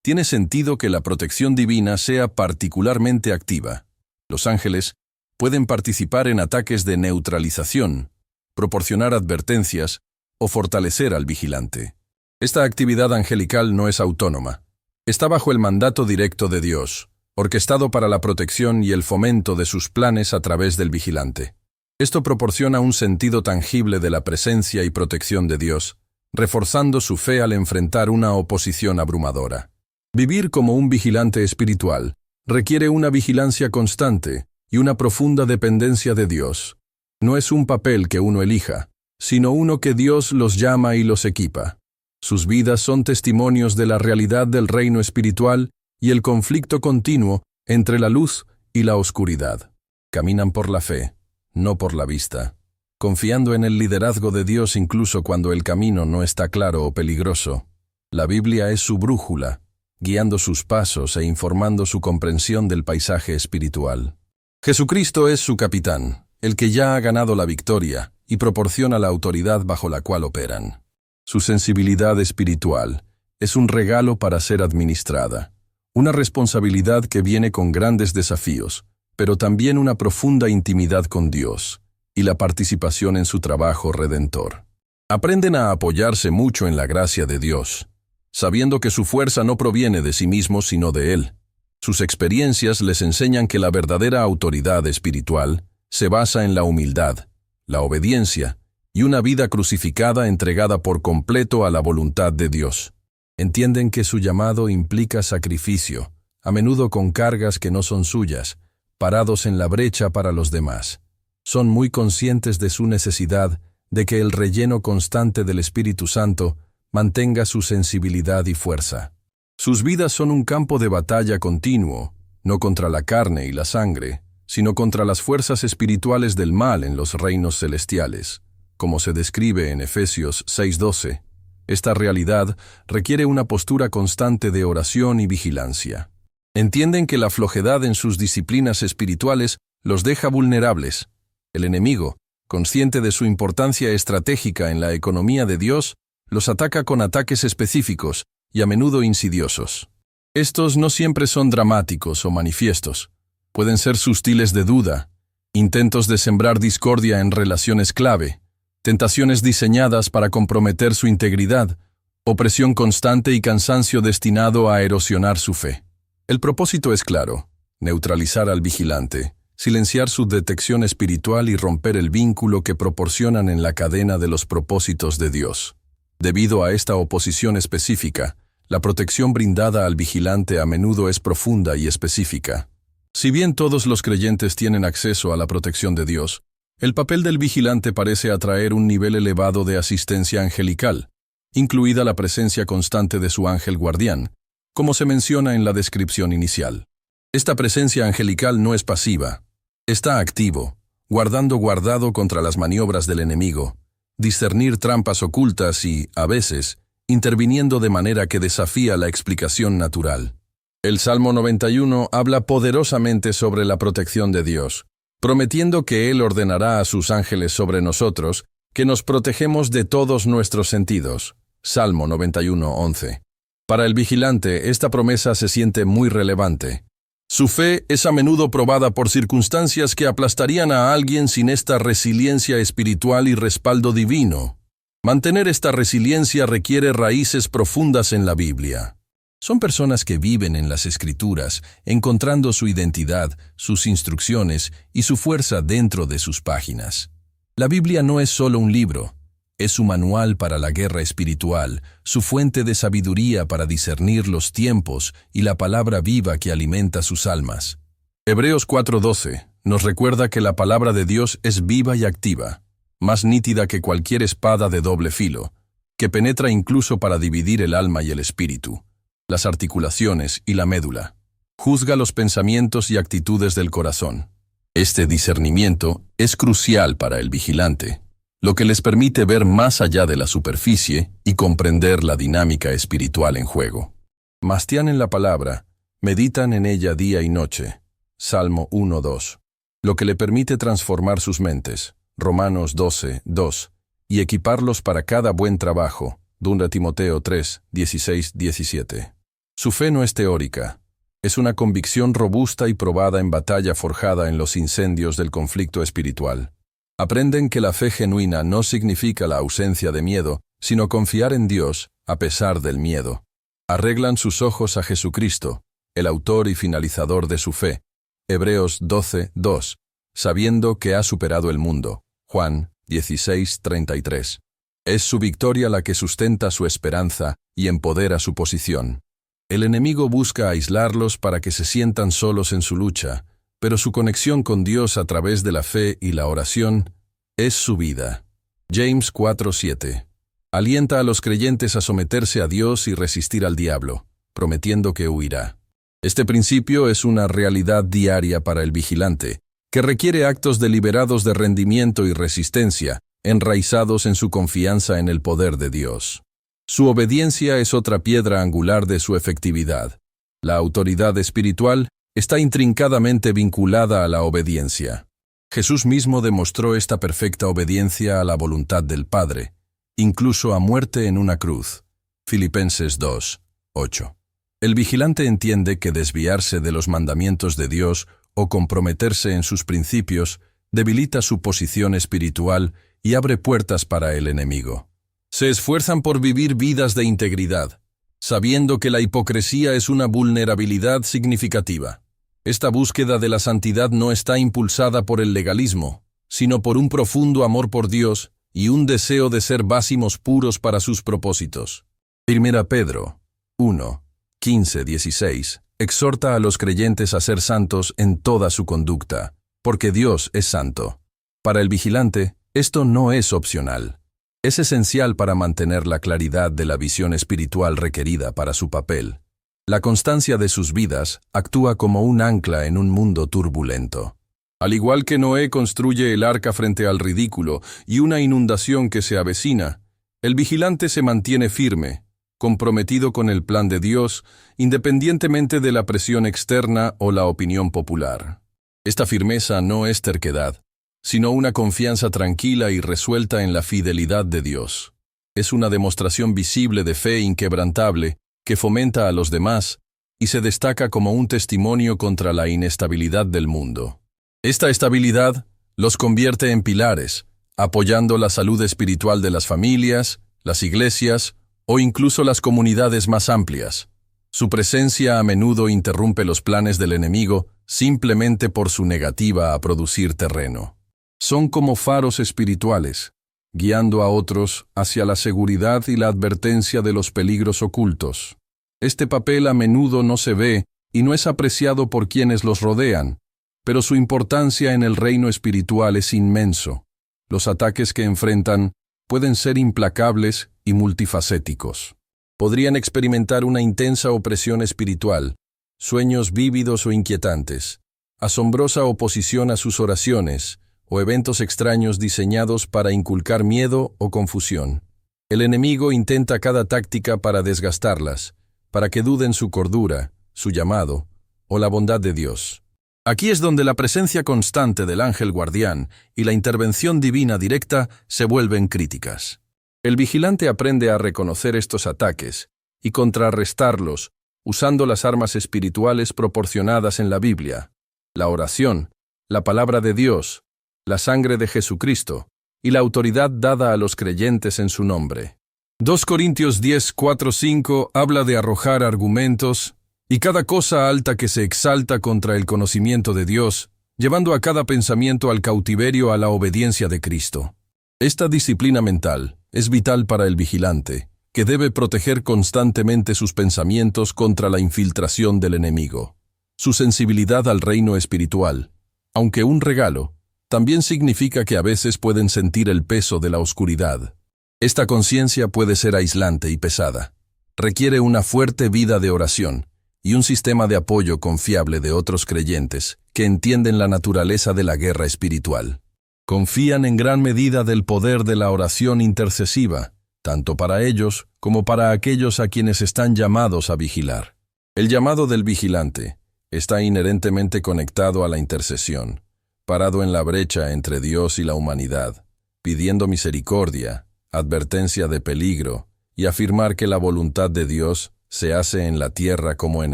tiene sentido que la protección divina sea particularmente activa. Los ángeles pueden participar en ataques de neutralización, proporcionar advertencias o fortalecer al vigilante. Esta actividad angelical no es autónoma. Está bajo el mandato directo de Dios, orquestado para la protección y el fomento de sus planes a través del vigilante. Esto proporciona un sentido tangible de la presencia y protección de Dios, reforzando su fe al enfrentar una oposición abrumadora. Vivir como un vigilante espiritual requiere una vigilancia constante y una profunda dependencia de Dios. No es un papel que uno elija, sino uno que Dios los llama y los equipa. Sus vidas son testimonios de la realidad del reino espiritual y el conflicto continuo entre la luz y la oscuridad. Caminan por la fe, no por la vista, confiando en el liderazgo de Dios incluso cuando el camino no está claro o peligroso. La Biblia es su brújula, guiando sus pasos e informando su comprensión del paisaje espiritual. Jesucristo es su capitán, el que ya ha ganado la victoria y proporciona la autoridad bajo la cual operan. Su sensibilidad espiritual es un regalo para ser administrada, una responsabilidad que viene con grandes desafíos, pero también una profunda intimidad con Dios y la participación en su trabajo redentor. Aprenden a apoyarse mucho en la gracia de Dios, sabiendo que su fuerza no proviene de sí mismos sino de Él. Sus experiencias les enseñan que la verdadera autoridad espiritual se basa en la humildad, la obediencia y una vida crucificada entregada por completo a la voluntad de Dios. Entienden que su llamado implica sacrificio, a menudo con cargas que no son suyas, parados en la brecha para los demás. Son muy conscientes de su necesidad de que el relleno constante del Espíritu Santo mantenga su sensibilidad y fuerza. Sus vidas son un campo de batalla continuo, no contra la carne y la sangre, sino contra las fuerzas espirituales del mal en los reinos celestiales, como se describe en Efesios 6:12. Esta realidad requiere una postura constante de oración y vigilancia. Entienden que la flojedad en sus disciplinas espirituales los deja vulnerables. El enemigo, consciente de su importancia estratégica en la economía de Dios, los ataca con ataques específicos y a menudo insidiosos. Estos no siempre son dramáticos o manifiestos. Pueden ser sustiles de duda, intentos de sembrar discordia en relaciones clave, tentaciones diseñadas para comprometer su integridad, opresión constante y cansancio destinado a erosionar su fe. El propósito es claro: neutralizar al vigilante, silenciar su detección espiritual y romper el vínculo que proporcionan en la cadena de los propósitos de Dios. Debido a esta oposición específica, la protección brindada al vigilante a menudo es profunda y específica. Si bien todos los creyentes tienen acceso a la protección de Dios, el papel del vigilante parece atraer un nivel elevado de asistencia angelical, incluida la presencia constante de su ángel guardián, como se menciona en la descripción inicial. Esta presencia angelical no es pasiva, está activo, guardado contra las maniobras del enemigo, discernir trampas ocultas y, a veces, interviniendo de manera que desafía la explicación natural. El Salmo 91 habla poderosamente sobre la protección de Dios, prometiendo que Él ordenará a sus ángeles sobre nosotros, que nos protegemos de todos nuestros sentidos. Salmo 91:11. Para el vigilante, esta promesa se siente muy relevante. Su fe es a menudo probada por circunstancias que aplastarían a alguien sin esta resiliencia espiritual y respaldo divino. Mantener esta resiliencia requiere raíces profundas en la Biblia. Son personas que viven en las Escrituras, encontrando su identidad, sus instrucciones y su fuerza dentro de sus páginas. La Biblia no es solo un libro, es su manual para la guerra espiritual, su fuente de sabiduría para discernir los tiempos y la palabra viva que alimenta sus almas. Hebreos 4:12 nos recuerda que la palabra de Dios es viva y activa, más nítida que cualquier espada de doble filo, que penetra incluso para dividir el alma y el espíritu, las articulaciones y la médula. Juzga los pensamientos y actitudes del corazón. Este discernimiento es crucial para el vigilante, lo que les permite ver más allá de la superficie y comprender la dinámica espiritual en juego. Mastían en la palabra, meditan en ella día y noche. Salmo 1:2. Lo que le permite transformar sus mentes. Romanos 12:2. Y equiparlos para cada buen trabajo. 2 Timoteo 3:16-17. Su fe no es teórica. Es una convicción robusta y probada en batalla forjada en los incendios del conflicto espiritual. Aprenden que la fe genuina no significa la ausencia de miedo, sino confiar en Dios a pesar del miedo. Arreglan sus ojos a Jesucristo, el autor y finalizador de su fe. Hebreos 12:2, sabiendo que ha superado el mundo. Juan 16:33. Es su victoria la que sustenta su esperanza y empodera su posición. El enemigo busca aislarlos para que se sientan solos en su lucha, pero su conexión con Dios a través de la fe y la oración es su vida. James 4:7. Alienta a los creyentes a someterse a Dios y resistir al diablo, prometiendo que huirá. Este principio es una realidad diaria para el vigilante, que requiere actos deliberados de rendimiento y resistencia, enraizados en su confianza en el poder de Dios. Su obediencia es otra piedra angular de su efectividad. La autoridad espiritual está intrincadamente vinculada a la obediencia. Jesús mismo demostró esta perfecta obediencia a la voluntad del Padre, incluso a muerte en una cruz. Filipenses 2:8. El vigilante entiende que desviarse de los mandamientos de Dios o comprometerse en sus principios debilita su posición espiritual y abre puertas para el enemigo. Se esfuerzan por vivir vidas de integridad, sabiendo que la hipocresía es una vulnerabilidad significativa. Esta búsqueda de la santidad no está impulsada por el legalismo, sino por un profundo amor por Dios y un deseo de ser básicos puros para sus propósitos. 1 Pedro 1, 15-16 exhorta a los creyentes a ser santos en toda su conducta, porque Dios es santo. Para el vigilante, esto no es opcional. Es esencial para mantener la claridad de la visión espiritual requerida para su papel. La constancia de sus vidas actúa como un ancla en un mundo turbulento. Al igual que Noé construye el arca frente al ridículo y una inundación que se avecina, el vigilante se mantiene firme, comprometido con el plan de Dios, independientemente de la presión externa o la opinión popular. Esta firmeza no es terquedad, sino una confianza tranquila y resuelta en la fidelidad de Dios. Es una demostración visible de fe inquebrantable que fomenta a los demás y se destaca como un testimonio contra la inestabilidad del mundo. Esta estabilidad los convierte en pilares, apoyando la salud espiritual de las familias, las iglesias o incluso las comunidades más amplias. Su presencia a menudo interrumpe los planes del enemigo simplemente por su negativa a producir terreno. Son como faros espirituales, guiando a otros hacia la seguridad y la advertencia de los peligros ocultos. Este papel a menudo no se ve y no es apreciado por quienes los rodean, pero su importancia en el reino espiritual es inmenso. Los ataques que enfrentan pueden ser implacables y multifacéticos. Podrían experimentar una intensa opresión espiritual, sueños vívidos o inquietantes, asombrosa oposición a sus oraciones, o eventos extraños diseñados para inculcar miedo o confusión. El enemigo intenta cada táctica para desgastarlas, para que duden su cordura, su llamado, o la bondad de Dios. Aquí es donde la presencia constante del ángel guardián y la intervención divina directa se vuelven críticas. El vigilante aprende a reconocer estos ataques y contrarrestarlos usando las armas espirituales proporcionadas en la Biblia, la oración, la palabra de Dios, la sangre de Jesucristo y la autoridad dada a los creyentes en su nombre. 2 Corintios 10, 4, 5 habla de arrojar argumentos y cada cosa alta que se exalta contra el conocimiento de Dios, llevando a cada pensamiento al cautiverio a la obediencia de Cristo. Esta disciplina mental es vital para el vigilante, que debe proteger constantemente sus pensamientos contra la infiltración del enemigo. Su sensibilidad al reino espiritual, aunque un regalo, también significa que a veces pueden sentir el peso de la oscuridad. Esta conciencia puede ser aislante y pesada. Requiere una fuerte vida de oración y un sistema de apoyo confiable de otros creyentes que entienden la naturaleza de la guerra espiritual. Confían en gran medida del poder de la oración intercesiva, tanto para ellos como para aquellos a quienes están llamados a vigilar. El llamado del vigilante está inherentemente conectado a la intercesión, parado en la brecha entre Dios y la humanidad, pidiendo misericordia, advertencia de peligro y afirmar que la voluntad de Dios se hace en la tierra como en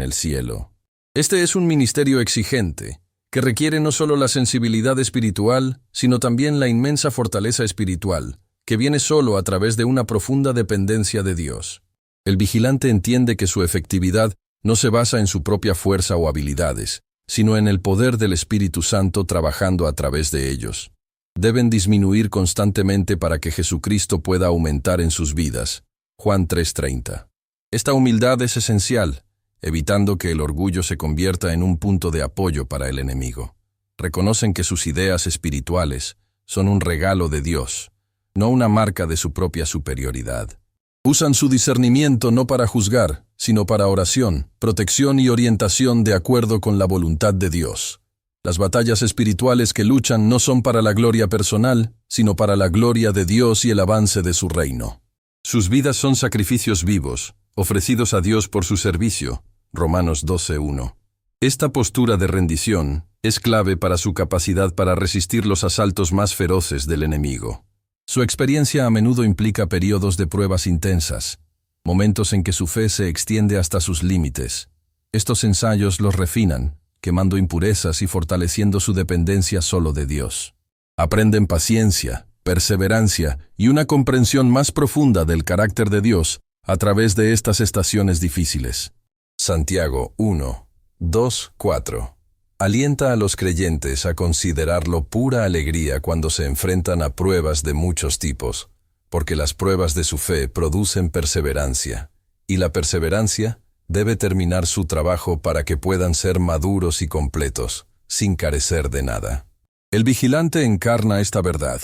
el cielo. Este es un ministerio exigente, que requiere no solo la sensibilidad espiritual, sino también la inmensa fortaleza espiritual, que viene solo a través de una profunda dependencia de Dios. El vigilante entiende que su efectividad no se basa en su propia fuerza o habilidades, sino en el poder del Espíritu Santo trabajando a través de ellos. Deben disminuir constantemente para que Jesucristo pueda aumentar en sus vidas. Juan 3:30. Esta humildad es esencial, evitando que el orgullo se convierta en un punto de apoyo para el enemigo. Reconocen que sus ideas espirituales son un regalo de Dios, no una marca de su propia superioridad. Usan su discernimiento no para juzgar, sino para oración, protección y orientación de acuerdo con la voluntad de Dios. Las batallas espirituales que luchan no son para la gloria personal, sino para la gloria de Dios y el avance de su reino. Sus vidas son sacrificios vivos, ofrecidos a Dios por su servicio. Romanos 12:1. Esta postura de rendición es clave para su capacidad para resistir los asaltos más feroces del enemigo. Su experiencia a menudo implica periodos de pruebas intensas, momentos en que su fe se extiende hasta sus límites. Estos ensayos los refinan, quemando impurezas y fortaleciendo su dependencia solo de Dios. Aprenden paciencia, perseverancia y una comprensión más profunda del carácter de Dios a través de estas estaciones difíciles. Santiago 1, 2, 4. Alienta a los creyentes a considerarlo pura alegría cuando se enfrentan a pruebas de muchos tipos, porque las pruebas de su fe producen perseverancia, y la perseverancia debe terminar su trabajo para que puedan ser maduros y completos, sin carecer de nada. El vigilante encarna esta verdad.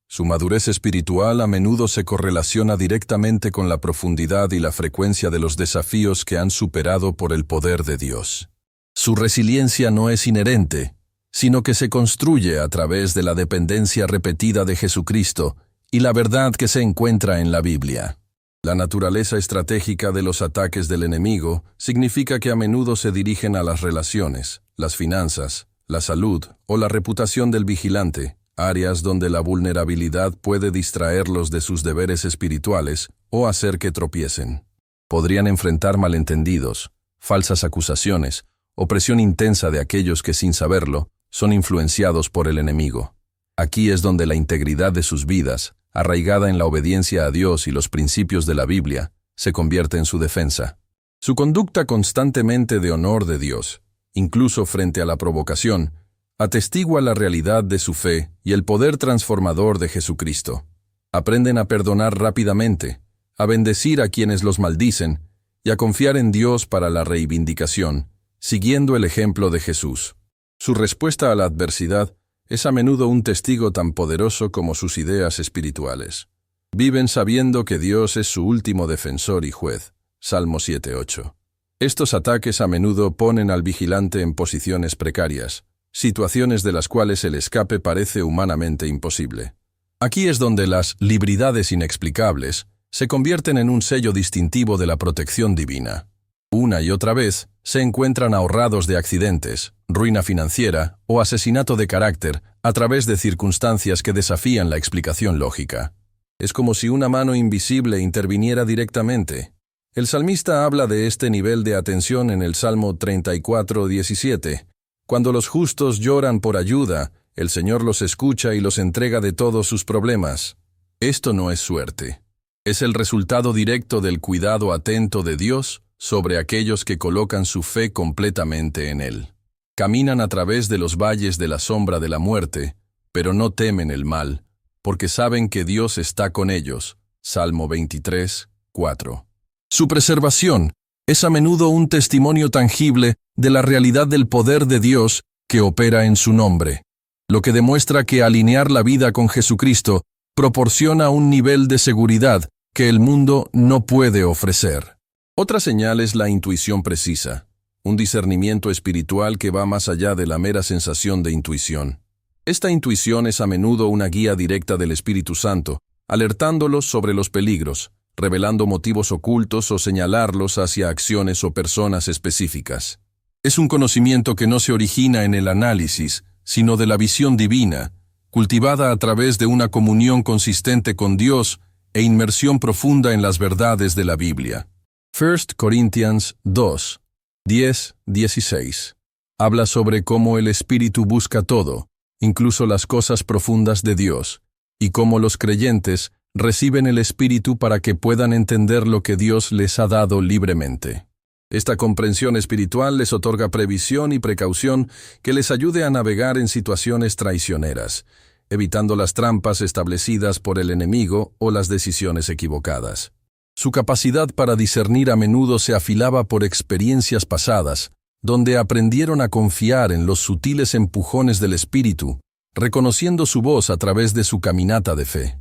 Su madurez espiritual a menudo se correlaciona directamente con la profundidad y la frecuencia de los desafíos que han superado por el poder de Dios. Su resiliencia no es inherente, sino que se construye a través de la dependencia repetida de Jesucristo y la verdad que se encuentra en la Biblia. La naturaleza estratégica de los ataques del enemigo significa que a menudo se dirigen a las relaciones, las finanzas, la salud o la reputación del vigilante, áreas donde la vulnerabilidad puede distraerlos de sus deberes espirituales o hacer que tropiecen. Podrían enfrentar malentendidos, falsas acusaciones, o presión intensa de aquellos que sin saberlo son influenciados por el enemigo. Aquí es donde la integridad de sus vidas, arraigada en la obediencia a Dios y los principios de la Biblia, se convierte en su defensa. Su conducta constantemente de honor de Dios, incluso frente a la provocación, atestigua la realidad de su fe y el poder transformador de Jesucristo. Aprenden a perdonar rápidamente, a bendecir a quienes los maldicen y a confiar en Dios para la reivindicación, siguiendo el ejemplo de Jesús. Su respuesta a la adversidad es a menudo un testigo tan poderoso como sus ideas espirituales. Viven sabiendo que Dios es su último defensor y juez. Salmo 7:8. Estos ataques a menudo ponen al vigilante en posiciones precarias, situaciones de las cuales el escape parece humanamente imposible. Aquí es donde las libridades inexplicables se convierten en un sello distintivo de la protección divina. Una y otra vez se encuentran ahorrados de accidentes, ruina financiera o asesinato de carácter a través de circunstancias que desafían la explicación lógica. Es como si una mano invisible interviniera directamente. El salmista habla de este nivel de atención en el Salmo 34:17. Cuando los justos lloran por ayuda, el Señor los escucha y los entrega de todos sus problemas. Esto no es suerte. Es el resultado directo del cuidado atento de Dios sobre aquellos que colocan su fe completamente en Él. Caminan a través de los valles de la sombra de la muerte, pero no temen el mal, porque saben que Dios está con ellos. Salmo 23:4. Su preservación es a menudo un testimonio tangible de la realidad del poder de Dios que opera en su nombre, lo que demuestra que alinear la vida con Jesucristo proporciona un nivel de seguridad que el mundo no puede ofrecer. Otra señal es la intuición precisa, un discernimiento espiritual que va más allá de la mera sensación de intuición. Esta intuición es a menudo una guía directa del Espíritu Santo, alertándolos sobre los peligros, revelando motivos ocultos o señalarlos hacia acciones o personas específicas. Es un conocimiento que no se origina en el análisis, sino de la visión divina, cultivada a través de una comunión consistente con Dios e inmersión profunda en las verdades de la Biblia. 1 Corinthians 2, 10-16. Habla sobre cómo el Espíritu busca todo, incluso las cosas profundas de Dios, y cómo los creyentes reciben el Espíritu para que puedan entender lo que Dios les ha dado libremente. Esta comprensión espiritual les otorga previsión y precaución que les ayude a navegar en situaciones traicioneras, evitando las trampas establecidas por el enemigo o las decisiones equivocadas. Su capacidad para discernir a menudo se afilaba por experiencias pasadas, donde aprendieron a confiar en los sutiles empujones del Espíritu, reconociendo su voz a través de su caminata de fe.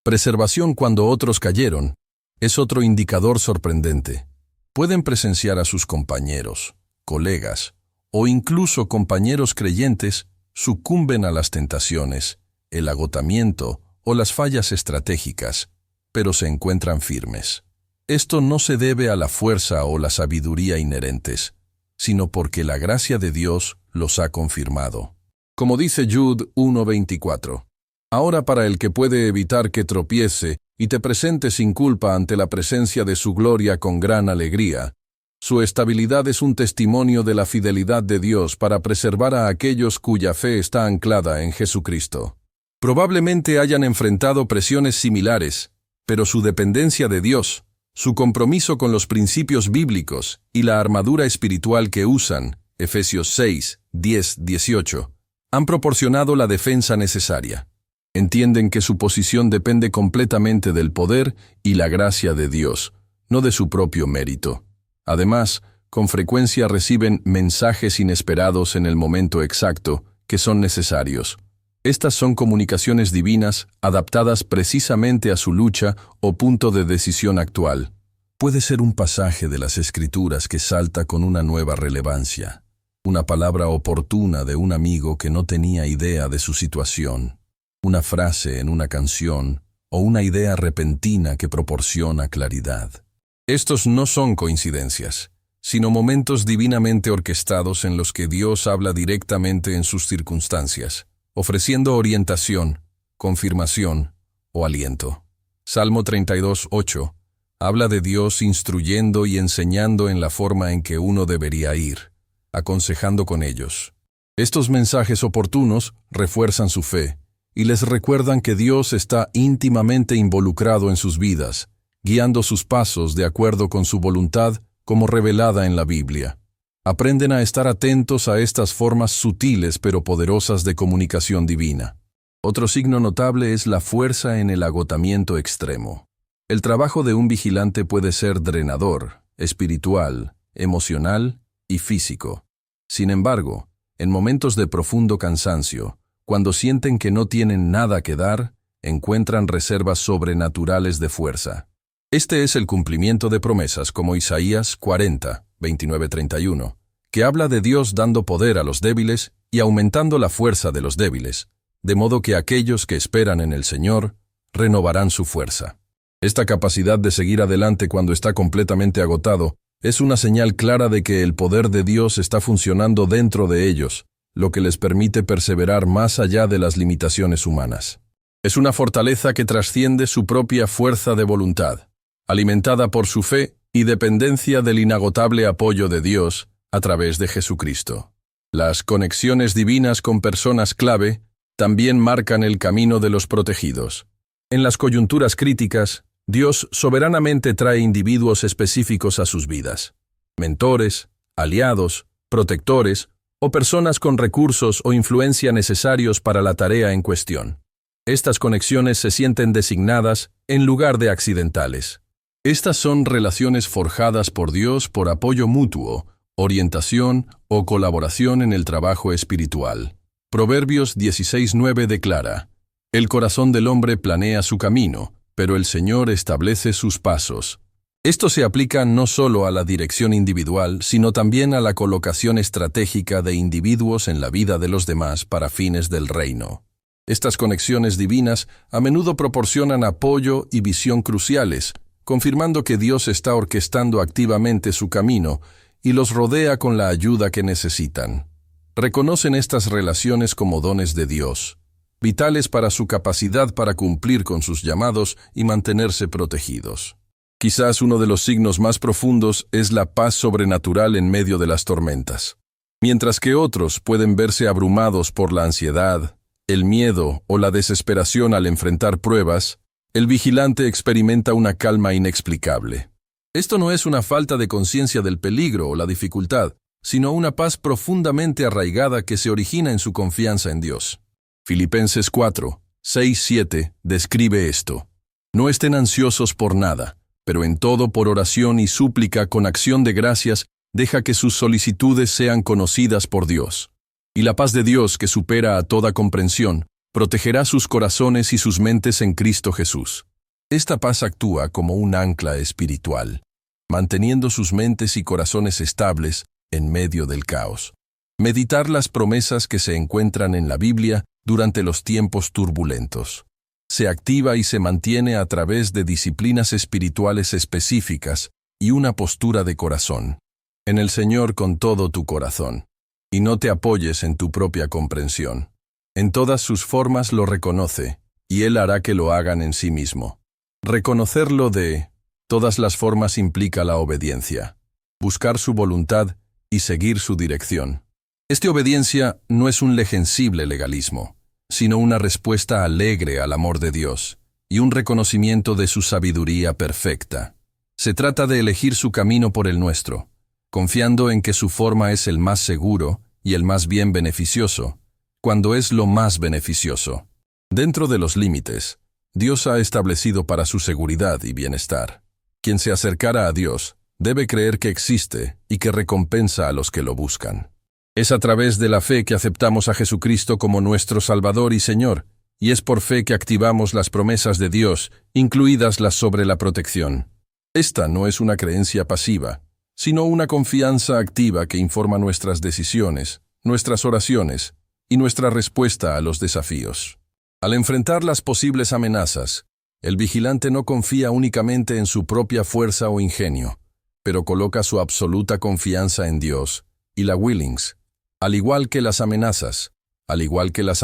Preservación cuando otros cayeron es otro indicador sorprendente. Pueden presenciar a sus compañeros, colegas o incluso compañeros creyentes sucumben a las tentaciones, el agotamiento o las fallas estratégicas, pero se encuentran firmes. Esto no se debe a la fuerza o la sabiduría inherentes, sino porque la gracia de Dios los ha confirmado. Como dice Jude 1:24, ahora para el que puede evitar que tropiece y te presente sin culpa ante la presencia de su gloria con gran alegría, su estabilidad es un testimonio de la fidelidad de Dios para preservar a aquellos cuya fe está anclada en Jesucristo. Probablemente hayan enfrentado presiones similares, pero su dependencia de Dios, su compromiso con los principios bíblicos y la armadura espiritual que usan, Efesios 6, 10, 18, han proporcionado la defensa necesaria. Entienden que su posición depende completamente del poder y la gracia de Dios, no de su propio mérito. Además, con frecuencia reciben mensajes inesperados en el momento exacto que son necesarios. Estas son comunicaciones divinas adaptadas precisamente a su lucha o punto de decisión actual. Puede ser un pasaje de las Escrituras que salta con una nueva relevancia, una palabra oportuna de un amigo que no tenía idea de su situación, una frase en una canción o una idea repentina que proporciona claridad. Estos no son coincidencias, sino momentos divinamente orquestados en los que Dios habla directamente en sus circunstancias, ofreciendo orientación, confirmación o aliento. Salmo 32, 8 habla de Dios instruyendo y enseñando en la forma en que uno debería ir, aconsejando con ellos. Estos mensajes oportunos refuerzan su fe y les recuerdan que Dios está íntimamente involucrado en sus vidas, guiando sus pasos de acuerdo con su voluntad como revelada en la Biblia. Aprenden a estar atentos a estas formas sutiles pero poderosas de comunicación divina. Otro signo notable es la fuerza en el agotamiento extremo. El trabajo de un vigilante puede ser drenador, espiritual, emocional y físico. Sin embargo, en momentos de profundo cansancio, cuando sienten que no tienen nada que dar, encuentran reservas sobrenaturales de fuerza. Este es el cumplimiento de promesas como Isaías 40, 29-31, que habla de Dios dando poder a los débiles y aumentando la fuerza de los débiles, de modo que aquellos que esperan en el Señor renovarán su fuerza. Esta capacidad de seguir adelante cuando está completamente agotado es una señal clara de que el poder de Dios está funcionando dentro de ellos, lo que les permite perseverar más allá de las limitaciones humanas. Es una fortaleza que trasciende su propia fuerza de voluntad, alimentada por su fe y dependencia del inagotable apoyo de Dios a través de Jesucristo. Las conexiones divinas con personas clave también marcan el camino de los protegidos. En las coyunturas críticas, Dios soberanamente trae individuos específicos a sus vidas. Mentores, aliados, protectores o personas con recursos o influencia necesarios para la tarea en cuestión. Estas conexiones se sienten designadas en lugar de accidentales. Estas son relaciones forjadas por Dios por apoyo mutuo, orientación o colaboración en el trabajo espiritual. Proverbios 16:9 declara: El corazón del hombre planea su camino, pero el Señor establece sus pasos. Esto se aplica no solo a la dirección individual, sino también a la colocación estratégica de individuos en la vida de los demás para fines del reino. Estas conexiones divinas a menudo proporcionan apoyo y visión cruciales, confirmando que Dios está orquestando activamente su camino y los rodea con la ayuda que necesitan. Reconocen estas relaciones como dones de Dios, vitales para su capacidad para cumplir con sus llamados y mantenerse protegidos. Quizás uno de los signos más profundos es la paz sobrenatural en medio de las tormentas. Mientras que otros pueden verse abrumados por la ansiedad, el miedo o la desesperación al enfrentar pruebas, el vigilante experimenta una calma inexplicable. Esto no es una falta de conciencia del peligro o la dificultad, sino una paz profundamente arraigada que se origina en su confianza en Dios. Filipenses 4, 6, 7 describe esto. No estén ansiosos por nada, pero en todo por oración y súplica con acción de gracias, deja que sus solicitudes sean conocidas por Dios. Y la paz de Dios, que supera a toda comprensión, protegerá sus corazones y sus mentes en Cristo Jesús. Esta paz actúa como un ancla espiritual, manteniendo sus mentes y corazones estables en medio del caos. Meditar las promesas que se encuentran en la Biblia durante los tiempos turbulentos. Se activa y se mantiene a través de disciplinas espirituales específicas y una postura de corazón. En el Señor con todo tu corazón. Y no te apoyes en tu propia comprensión. En todas sus formas lo reconoce, y Él hará que lo hagan en sí mismo. Reconocerlo de todas las formas implica la obediencia, buscar su voluntad y seguir su dirección. Esta obediencia no es un legensible legalismo, sino una respuesta alegre al amor de Dios y un reconocimiento de su sabiduría perfecta. Se trata de elegir su camino por el nuestro, confiando en que su forma es el más seguro y el más bien beneficioso, cuando es lo más beneficioso. Dentro de los límites, Dios ha establecido para su seguridad y bienestar. Quien se acercara a Dios debe creer que existe y que recompensa a los que lo buscan. Es a través de la fe que aceptamos a Jesucristo como nuestro Salvador y Señor, y es por fe que activamos las promesas de Dios, incluidas las sobre la protección. Esta no es una creencia pasiva, sino una confianza activa que informa nuestras decisiones, nuestras oraciones y nuestra respuesta a los desafíos. Al enfrentar las posibles amenazas, el vigilante no confía únicamente en su propia fuerza o ingenio, pero coloca su absoluta confianza en Dios y la Willings, al igual que las amenazas, al igual que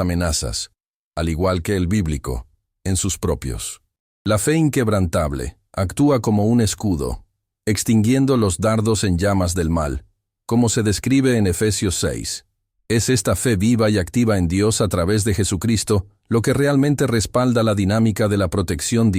el bíblico, en sus propios. La fe inquebrantable actúa como un escudo, extinguiendo los dardos en llamas del mal, como se describe en Efesios 6. Es esta fe viva y activa en Dios a través de Jesucristo lo que realmente respalda la dinámica de la protección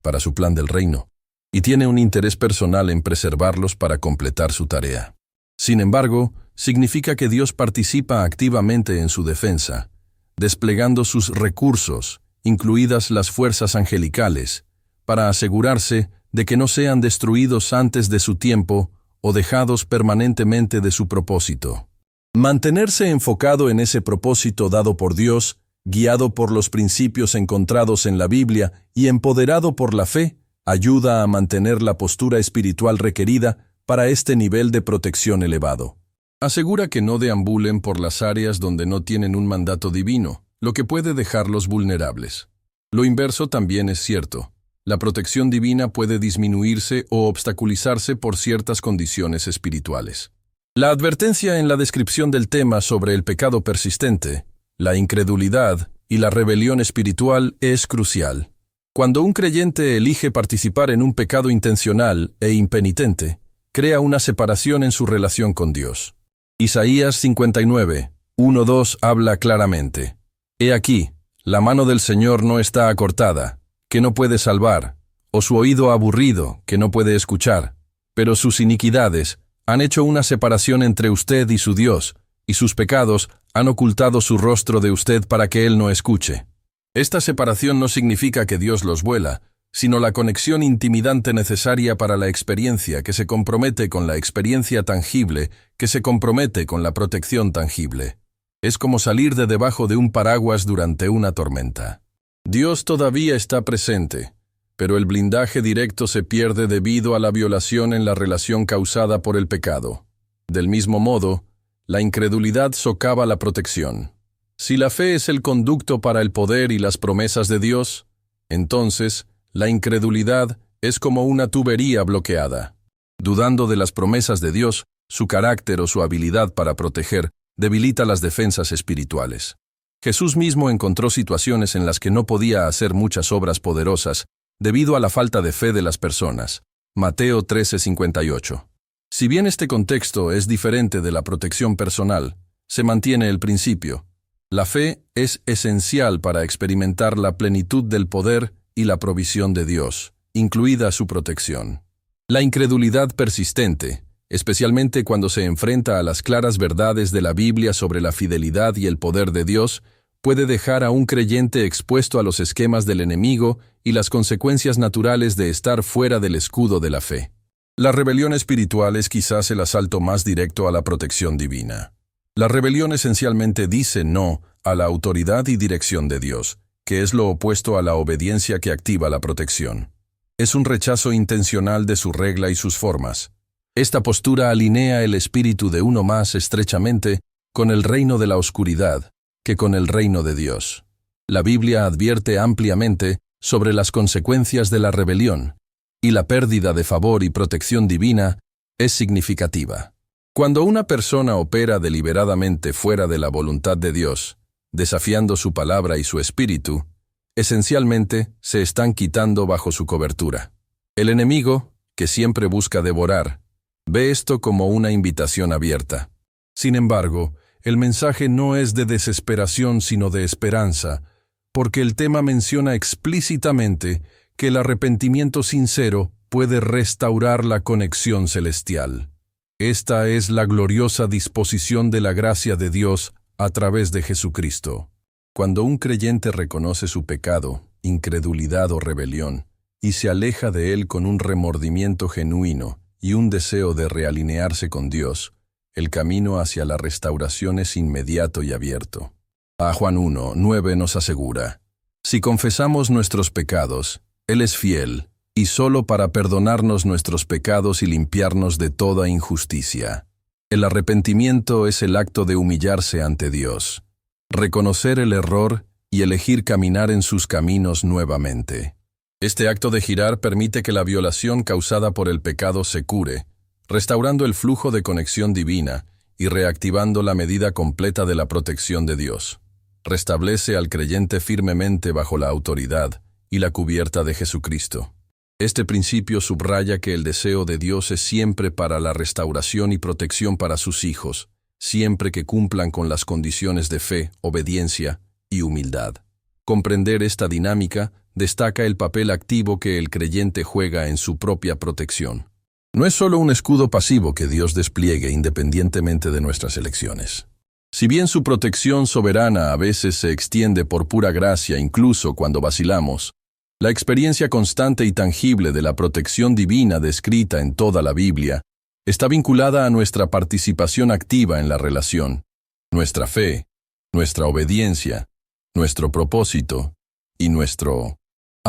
para su plan del reino, y tiene un interés personal en preservarlos para completar su tarea. Sin embargo, significa que Dios participa activamente en su defensa, desplegando sus recursos, incluidas las fuerzas angelicales, para asegurarse de que no sean destruidos antes de su tiempo o dejados permanentemente de su propósito. Mantenerse enfocado en ese propósito dado por Dios, guiado por los principios encontrados en la Biblia y empoderado por la fe, ayuda a mantener la postura espiritual requerida para este nivel de protección elevado. Asegura que no deambulen por las áreas donde no tienen un mandato divino, lo que puede dejarlos vulnerables. Lo inverso también es cierto. La protección divina puede disminuirse o obstaculizarse por ciertas condiciones espirituales. La advertencia en la descripción del tema sobre el pecado persistente, la incredulidad y la rebelión espiritual es crucial. Cuando un creyente elige participar en un pecado intencional e impenitente, crea una separación en su relación con Dios. Isaías 59, 1-2 habla claramente. He aquí, la mano del Señor no está acortada, que no puede salvar, o su oído aburrido, que no puede escuchar, pero sus iniquidades han hecho una separación entre usted y su Dios, y sus pecados han ocultado su rostro de usted para que Él no escuche. Esta separación no significa que Dios los vuela, sino la conexión intimidante necesaria para la experiencia que se compromete con la experiencia tangible, que se compromete con la protección tangible. Es como salir de debajo de un paraguas durante una tormenta. Dios todavía está presente, pero el blindaje directo se pierde debido a la violación en la relación causada por el pecado. Del mismo modo, la incredulidad socava la protección. Si la fe es el conducto para el poder y las promesas de Dios, entonces la incredulidad es como una tubería bloqueada. Dudando de las promesas de Dios, su carácter o su habilidad para proteger debilita las defensas espirituales. Jesús mismo encontró situaciones en las que no podía hacer muchas obras poderosas debido a la falta de fe de las personas. Mateo 13:58. Si bien este contexto es diferente de la protección personal, se mantiene el principio. La fe es esencial para experimentar la plenitud del poder y la provisión de Dios, incluida su protección. La incredulidad persistente, especialmente cuando se enfrenta a las claras verdades de la Biblia sobre la fidelidad y el poder de Dios, puede dejar a un creyente expuesto a los esquemas del enemigo y las consecuencias naturales de estar fuera del escudo de la fe. La rebelión espiritual es quizás el asalto más directo a la protección divina. La rebelión esencialmente dice no a la autoridad y dirección de Dios, que es lo opuesto a la obediencia que activa la protección. Es un rechazo intencional de su regla y sus formas. Esta postura alinea el espíritu de uno más estrechamente con el reino de la oscuridad que con el reino de Dios. La Biblia advierte ampliamente sobre las consecuencias de la rebelión, y la pérdida de favor y protección divina es significativa. Cuando una persona opera deliberadamente fuera de la voluntad de Dios, desafiando su palabra y su espíritu, esencialmente se están quitando bajo su cobertura. El enemigo, que siempre busca devorar, ve esto como una invitación abierta. Sin embargo, el mensaje no es de desesperación sino de esperanza, porque el tema menciona explícitamente que el arrepentimiento sincero puede restaurar la conexión celestial. Esta es la gloriosa disposición de la gracia de Dios a través de Jesucristo. Cuando un creyente reconoce su pecado, incredulidad o rebelión, y se aleja de él con un remordimiento genuino y un deseo de realinearse con Dios, el camino hacia la restauración es inmediato y abierto. A Juan 1:9 nos asegura: si confesamos nuestros pecados, Él es fiel, y solo para perdonarnos nuestros pecados y limpiarnos de toda injusticia. El arrepentimiento es el acto de humillarse ante Dios, reconocer el error y elegir caminar en sus caminos nuevamente. Este acto de girar permite que la violación causada por el pecado se cure, restaurando el flujo de conexión divina y reactivando la medida completa de la protección de Dios. Restablece al creyente firmemente bajo la autoridad y la cubierta de Jesucristo. Este principio subraya que el deseo de Dios es siempre para la restauración y protección para sus hijos, siempre que cumplan con las condiciones de fe, obediencia y humildad. Comprender esta dinámica destaca el papel activo que el creyente juega en su propia protección. No es solo un escudo pasivo que Dios despliegue independientemente de nuestras elecciones. Si bien su protección soberana a veces se extiende por pura gracia incluso cuando vacilamos, la experiencia constante y tangible de la protección divina descrita en toda la Biblia está vinculada a nuestra participación activa en la relación, nuestra fe, nuestra obediencia, nuestro propósito y nuestra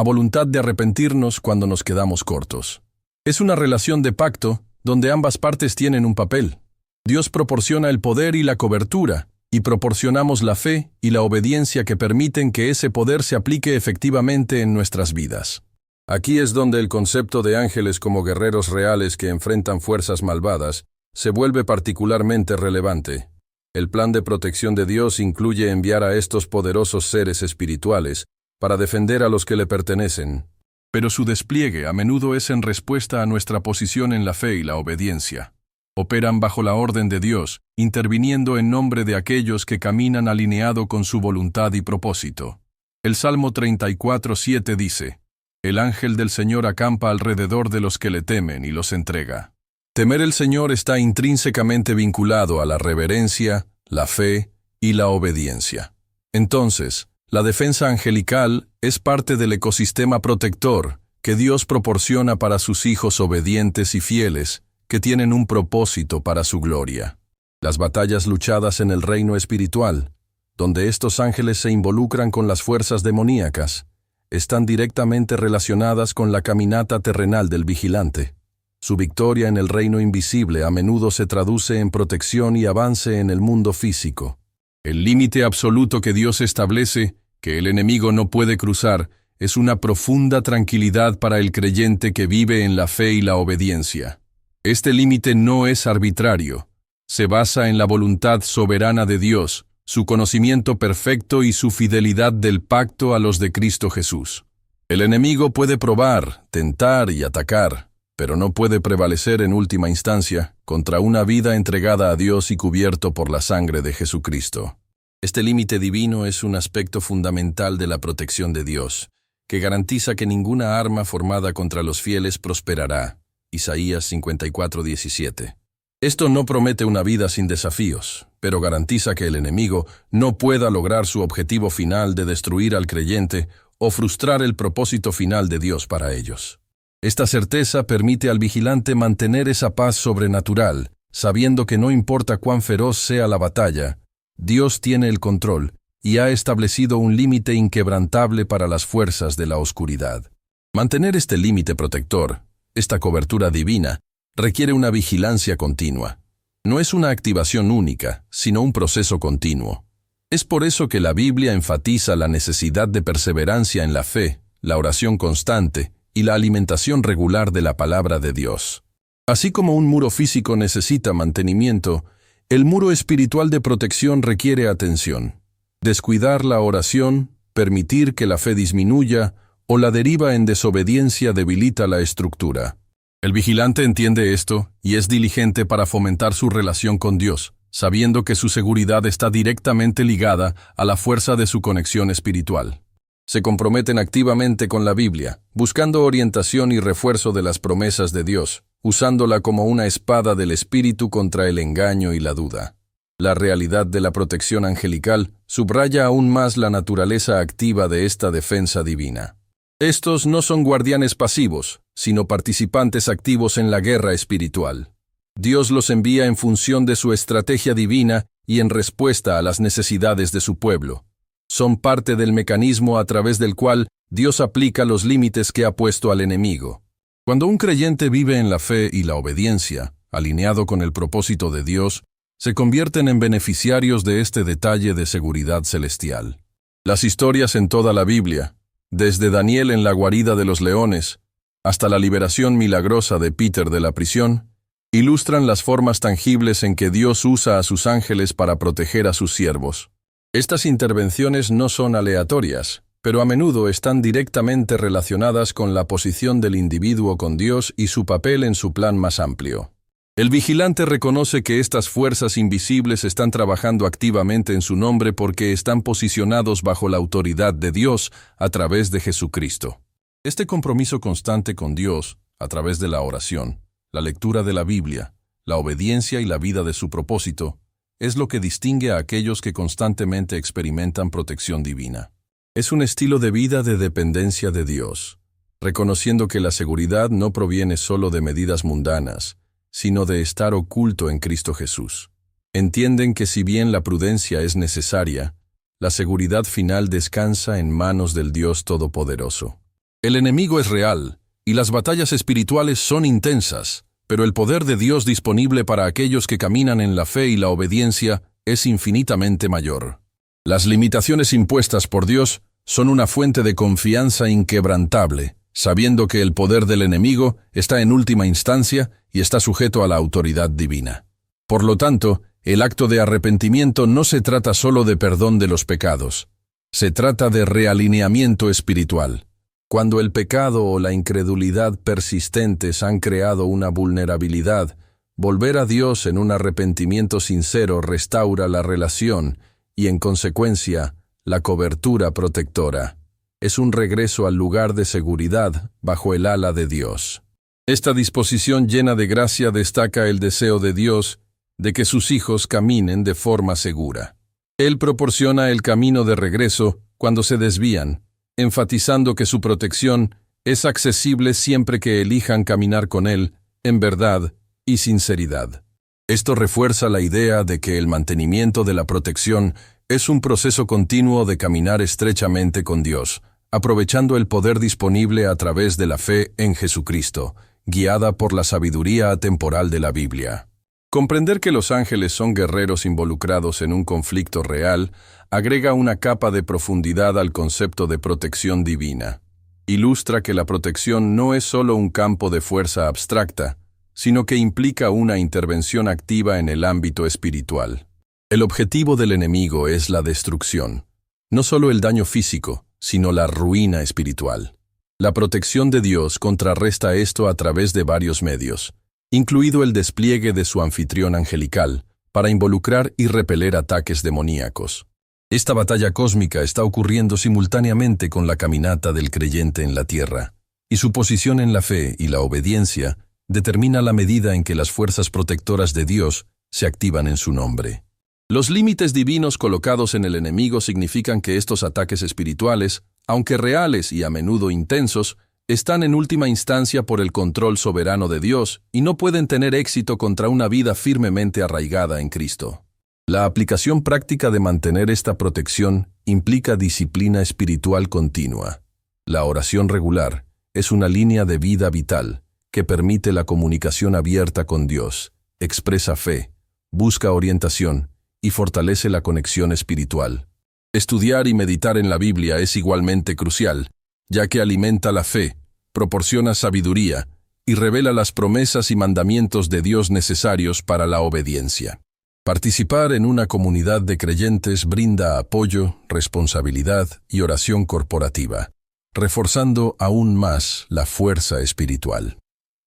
voluntad de arrepentirnos cuando nos quedamos cortos. Es una relación de pacto donde ambas partes tienen un papel. Dios proporciona el poder y la cobertura, y proporcionamos la fe y la obediencia que permiten que ese poder se aplique efectivamente en nuestras vidas. Aquí es donde el concepto de ángeles como guerreros reales que enfrentan fuerzas malvadas se vuelve particularmente relevante. El plan de protección de Dios incluye enviar a estos poderosos seres espirituales para defender a los que le pertenecen. Pero su despliegue a menudo es en respuesta a nuestra posición en la fe y la obediencia. Operan bajo la orden de Dios, interviniendo en nombre de aquellos que caminan alineado con su voluntad y propósito. El Salmo 34:7 dice: el ángel del Señor acampa alrededor de los que le temen y los entrega. Temer el Señor está intrínsecamente vinculado a la reverencia, la fe y la obediencia. Entonces, la defensa angelical es parte del ecosistema protector que Dios proporciona para sus hijos obedientes y fieles, que tienen un propósito para su gloria. Las batallas luchadas en el reino espiritual, donde estos ángeles se involucran con las fuerzas demoníacas, están directamente relacionadas con la caminata terrenal del vigilante. Su victoria en el reino invisible a menudo se traduce en protección y avance en el mundo físico. El límite absoluto que Dios establece, que el enemigo no puede cruzar, es una profunda tranquilidad para el creyente que vive en la fe y la obediencia. Este límite no es arbitrario, se basa en la voluntad soberana de Dios, su conocimiento perfecto y su fidelidad del pacto a los de Cristo Jesús. El enemigo puede probar, tentar y atacar, pero no puede prevalecer en última instancia contra una vida entregada a Dios y cubierto por la sangre de Jesucristo. Este límite divino es un aspecto fundamental de la protección de Dios, que garantiza que ninguna arma formada contra los fieles prosperará. Isaías 54:17. Esto no promete una vida sin desafíos, pero garantiza que el enemigo no pueda lograr su objetivo final de destruir al creyente o frustrar el propósito final de Dios para ellos. Esta certeza permite al vigilante mantener esa paz sobrenatural, sabiendo que no importa cuán feroz sea la batalla, Dios tiene el control y ha establecido un límite inquebrantable para las fuerzas de la oscuridad. Mantener este límite protector, esta cobertura divina, requiere una vigilancia continua. No es una activación única, sino un proceso continuo. Es por eso que la Biblia enfatiza la necesidad de perseverancia en la fe, la oración constante y la alimentación regular de la palabra de Dios. Así como un muro físico necesita mantenimiento, el muro espiritual de protección requiere atención. Descuidar la oración, permitir que la fe disminuya o la deriva en desobediencia debilita la estructura. El vigilante entiende esto y es diligente para fomentar su relación con Dios, sabiendo que su seguridad está directamente ligada a la fuerza de su conexión espiritual. Se comprometen activamente con la Biblia, buscando orientación y refuerzo de las promesas de Dios, usándola como una espada del Espíritu contra el engaño y la duda. La realidad de la protección angelical subraya aún más la naturaleza activa de esta defensa divina. Estos no son guardianes pasivos, sino participantes activos en la guerra espiritual. Dios los envía en función de su estrategia divina y en respuesta a las necesidades de su pueblo. Son parte del mecanismo a través del cual Dios aplica los límites que ha puesto al enemigo. Cuando un creyente vive en la fe y la obediencia, alineado con el propósito de Dios, se convierten en beneficiarios de este detalle de seguridad celestial. Las historias en toda la Biblia, desde Daniel en la guarida de los leones, hasta la liberación milagrosa de Peter de la prisión, ilustran las formas tangibles en que Dios usa a sus ángeles para proteger a sus siervos. Estas intervenciones no son aleatorias, pero a menudo están directamente relacionadas con la posición del individuo con Dios y su papel en su plan más amplio. El vigilante reconoce que estas fuerzas invisibles están trabajando activamente en su nombre porque están posicionados bajo la autoridad de Dios a través de Jesucristo. Este compromiso constante con Dios, a través de la oración, la lectura de la Biblia, la obediencia y la vida de su propósito, es lo que distingue a aquellos que constantemente experimentan protección divina. Es un estilo de vida de dependencia de Dios, reconociendo que la seguridad no proviene solo de medidas mundanas, sino de estar oculto en Cristo Jesús. Entienden que si bien la prudencia es necesaria, la seguridad final descansa en manos del Dios Todopoderoso. El enemigo es real, y las batallas espirituales son intensas, pero el poder de Dios disponible para aquellos que caminan en la fe y la obediencia es infinitamente mayor. Las limitaciones impuestas por Dios son una fuente de confianza inquebrantable, sabiendo que el poder del enemigo está en última instancia y está sujeto a la autoridad divina. Por lo tanto, el acto de arrepentimiento no se trata solo de perdón de los pecados, se trata de realineamiento espiritual. Cuando el pecado o la incredulidad persistentes han creado una vulnerabilidad, volver a Dios en un arrepentimiento sincero restaura la relación y, en consecuencia, la cobertura protectora. Es un regreso al lugar de seguridad bajo el ala de Dios. Esta disposición llena de gracia destaca el deseo de Dios de que sus hijos caminen de forma segura. Él proporciona el camino de regreso cuando se desvían, enfatizando que su protección es accesible siempre que elijan caminar con Él en verdad y sinceridad. Esto refuerza la idea de que el mantenimiento de la protección es un proceso continuo de caminar estrechamente con Dios, aprovechando el poder disponible a través de la fe en Jesucristo, guiada por la sabiduría atemporal de la Biblia. Comprender que los ángeles son guerreros involucrados en un conflicto real agrega una capa de profundidad al concepto de protección divina. Ilustra que la protección no es solo un campo de fuerza abstracta, sino que implica una intervención activa en el ámbito espiritual. El objetivo del enemigo es la destrucción, no solo el daño físico, sino la ruina espiritual. La protección de Dios contrarresta esto a través de varios medios, incluido el despliegue de su anfitrión angelical, para involucrar y repeler ataques demoníacos. Esta batalla cósmica está ocurriendo simultáneamente con la caminata del creyente en la tierra, y su posición en la fe y la obediencia determina la medida en que las fuerzas protectoras de Dios se activan en su nombre. Los límites divinos colocados en el enemigo significan que estos ataques espirituales, aunque reales y a menudo intensos, están en última instancia por el control soberano de Dios y no pueden tener éxito contra una vida firmemente arraigada en Cristo. La aplicación práctica de mantener esta protección implica disciplina espiritual continua. La oración regular es una línea de vida vital que permite la comunicación abierta con Dios, expresa fe, busca orientación y fortalece la conexión espiritual. Estudiar y meditar en la Biblia es igualmente crucial, ya que alimenta la fe, proporciona sabiduría y revela las promesas y mandamientos de Dios necesarios para la obediencia. Participar en una comunidad de creyentes brinda apoyo, responsabilidad y oración corporativa, reforzando aún más la fuerza espiritual.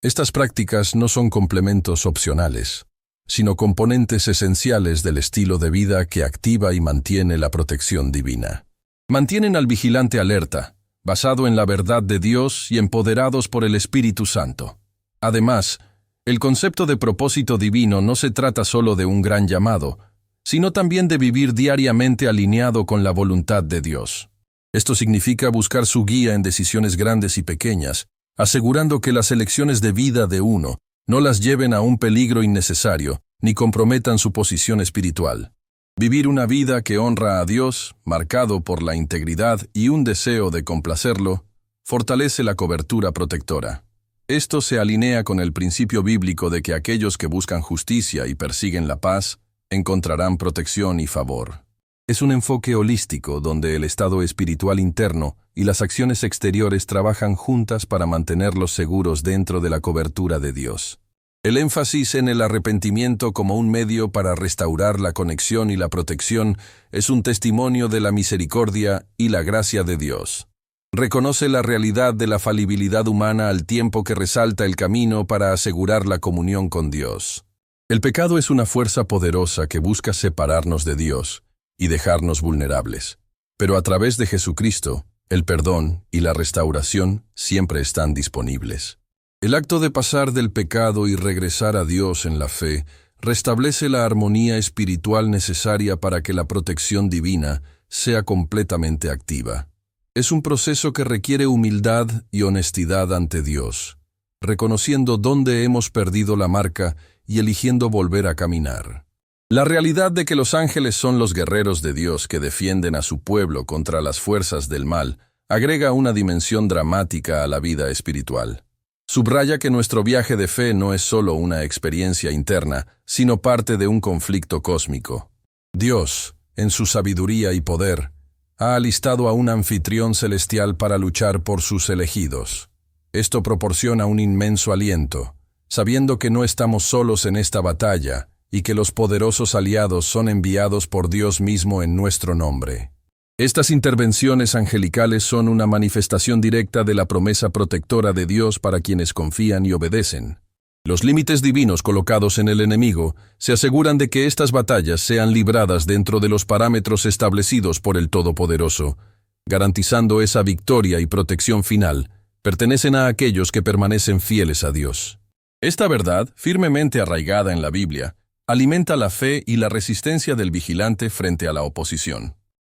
Estas prácticas no son complementos opcionales, sino componentes esenciales del estilo de vida que activa y mantiene la protección divina. Mantienen al vigilante alerta, basado en la verdad de Dios y empoderados por el Espíritu Santo. Además, el concepto de propósito divino no se trata solo de un gran llamado, sino también de vivir diariamente alineado con la voluntad de Dios. Esto significa buscar su guía en decisiones grandes y pequeñas, asegurando que las elecciones de vida de uno no las lleven a un peligro innecesario, ni comprometan su posición espiritual. Vivir una vida que honra a Dios, marcado por la integridad y un deseo de complacerlo, fortalece la cobertura protectora. Esto se alinea con el principio bíblico de que aquellos que buscan justicia y persiguen la paz, encontrarán protección y favor. Es un enfoque holístico donde el estado espiritual interno y las acciones exteriores trabajan juntas para mantenerlos seguros dentro de la cobertura de Dios. El énfasis en el arrepentimiento como un medio para restaurar la conexión y la protección es un testimonio de la misericordia y la gracia de Dios. Reconoce la realidad de la falibilidad humana al tiempo que resalta el camino para asegurar la comunión con Dios. El pecado es una fuerza poderosa que busca separarnos de Dios y dejarnos vulnerables. Pero a través de Jesucristo, el perdón y la restauración siempre están disponibles. El acto de pasar del pecado y regresar a Dios en la fe restablece la armonía espiritual necesaria para que la protección divina sea completamente activa. Es un proceso que requiere humildad y honestidad ante Dios, reconociendo dónde hemos perdido la marca y eligiendo volver a caminar. La realidad de que los ángeles son los guerreros de Dios que defienden a su pueblo contra las fuerzas del mal agrega una dimensión dramática a la vida espiritual. Subraya que nuestro viaje de fe no es solo una experiencia interna, sino parte de un conflicto cósmico. Dios, en su sabiduría y poder, ha alistado a un anfitrión celestial para luchar por sus elegidos. Esto proporciona un inmenso aliento, sabiendo que no estamos solos en esta batalla y que los poderosos aliados son enviados por Dios mismo en nuestro nombre. Estas intervenciones angelicales son una manifestación directa de la promesa protectora de Dios para quienes confían y obedecen. Los límites divinos colocados en el enemigo se aseguran de que estas batallas sean libradas dentro de los parámetros establecidos por el Todopoderoso, garantizando esa victoria y protección final, pertenecen a aquellos que permanecen fieles a Dios. Esta verdad, firmemente arraigada en la Biblia, alimenta la fe y la resistencia del vigilante frente a la oposición.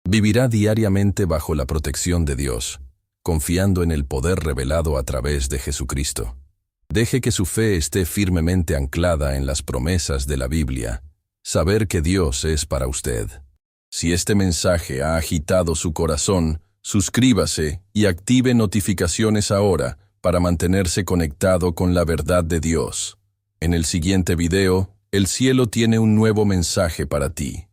Vivirá diariamente bajo la protección de Dios, confiando en el poder revelado a través de Jesucristo. Deje que su fe esté firmemente anclada en las promesas de la Biblia, saber que Dios es para usted. Si este mensaje ha agitado su corazón, suscríbase y active notificaciones ahora para mantenerse conectado con la verdad de Dios. En el siguiente video, el cielo tiene un nuevo mensaje para ti.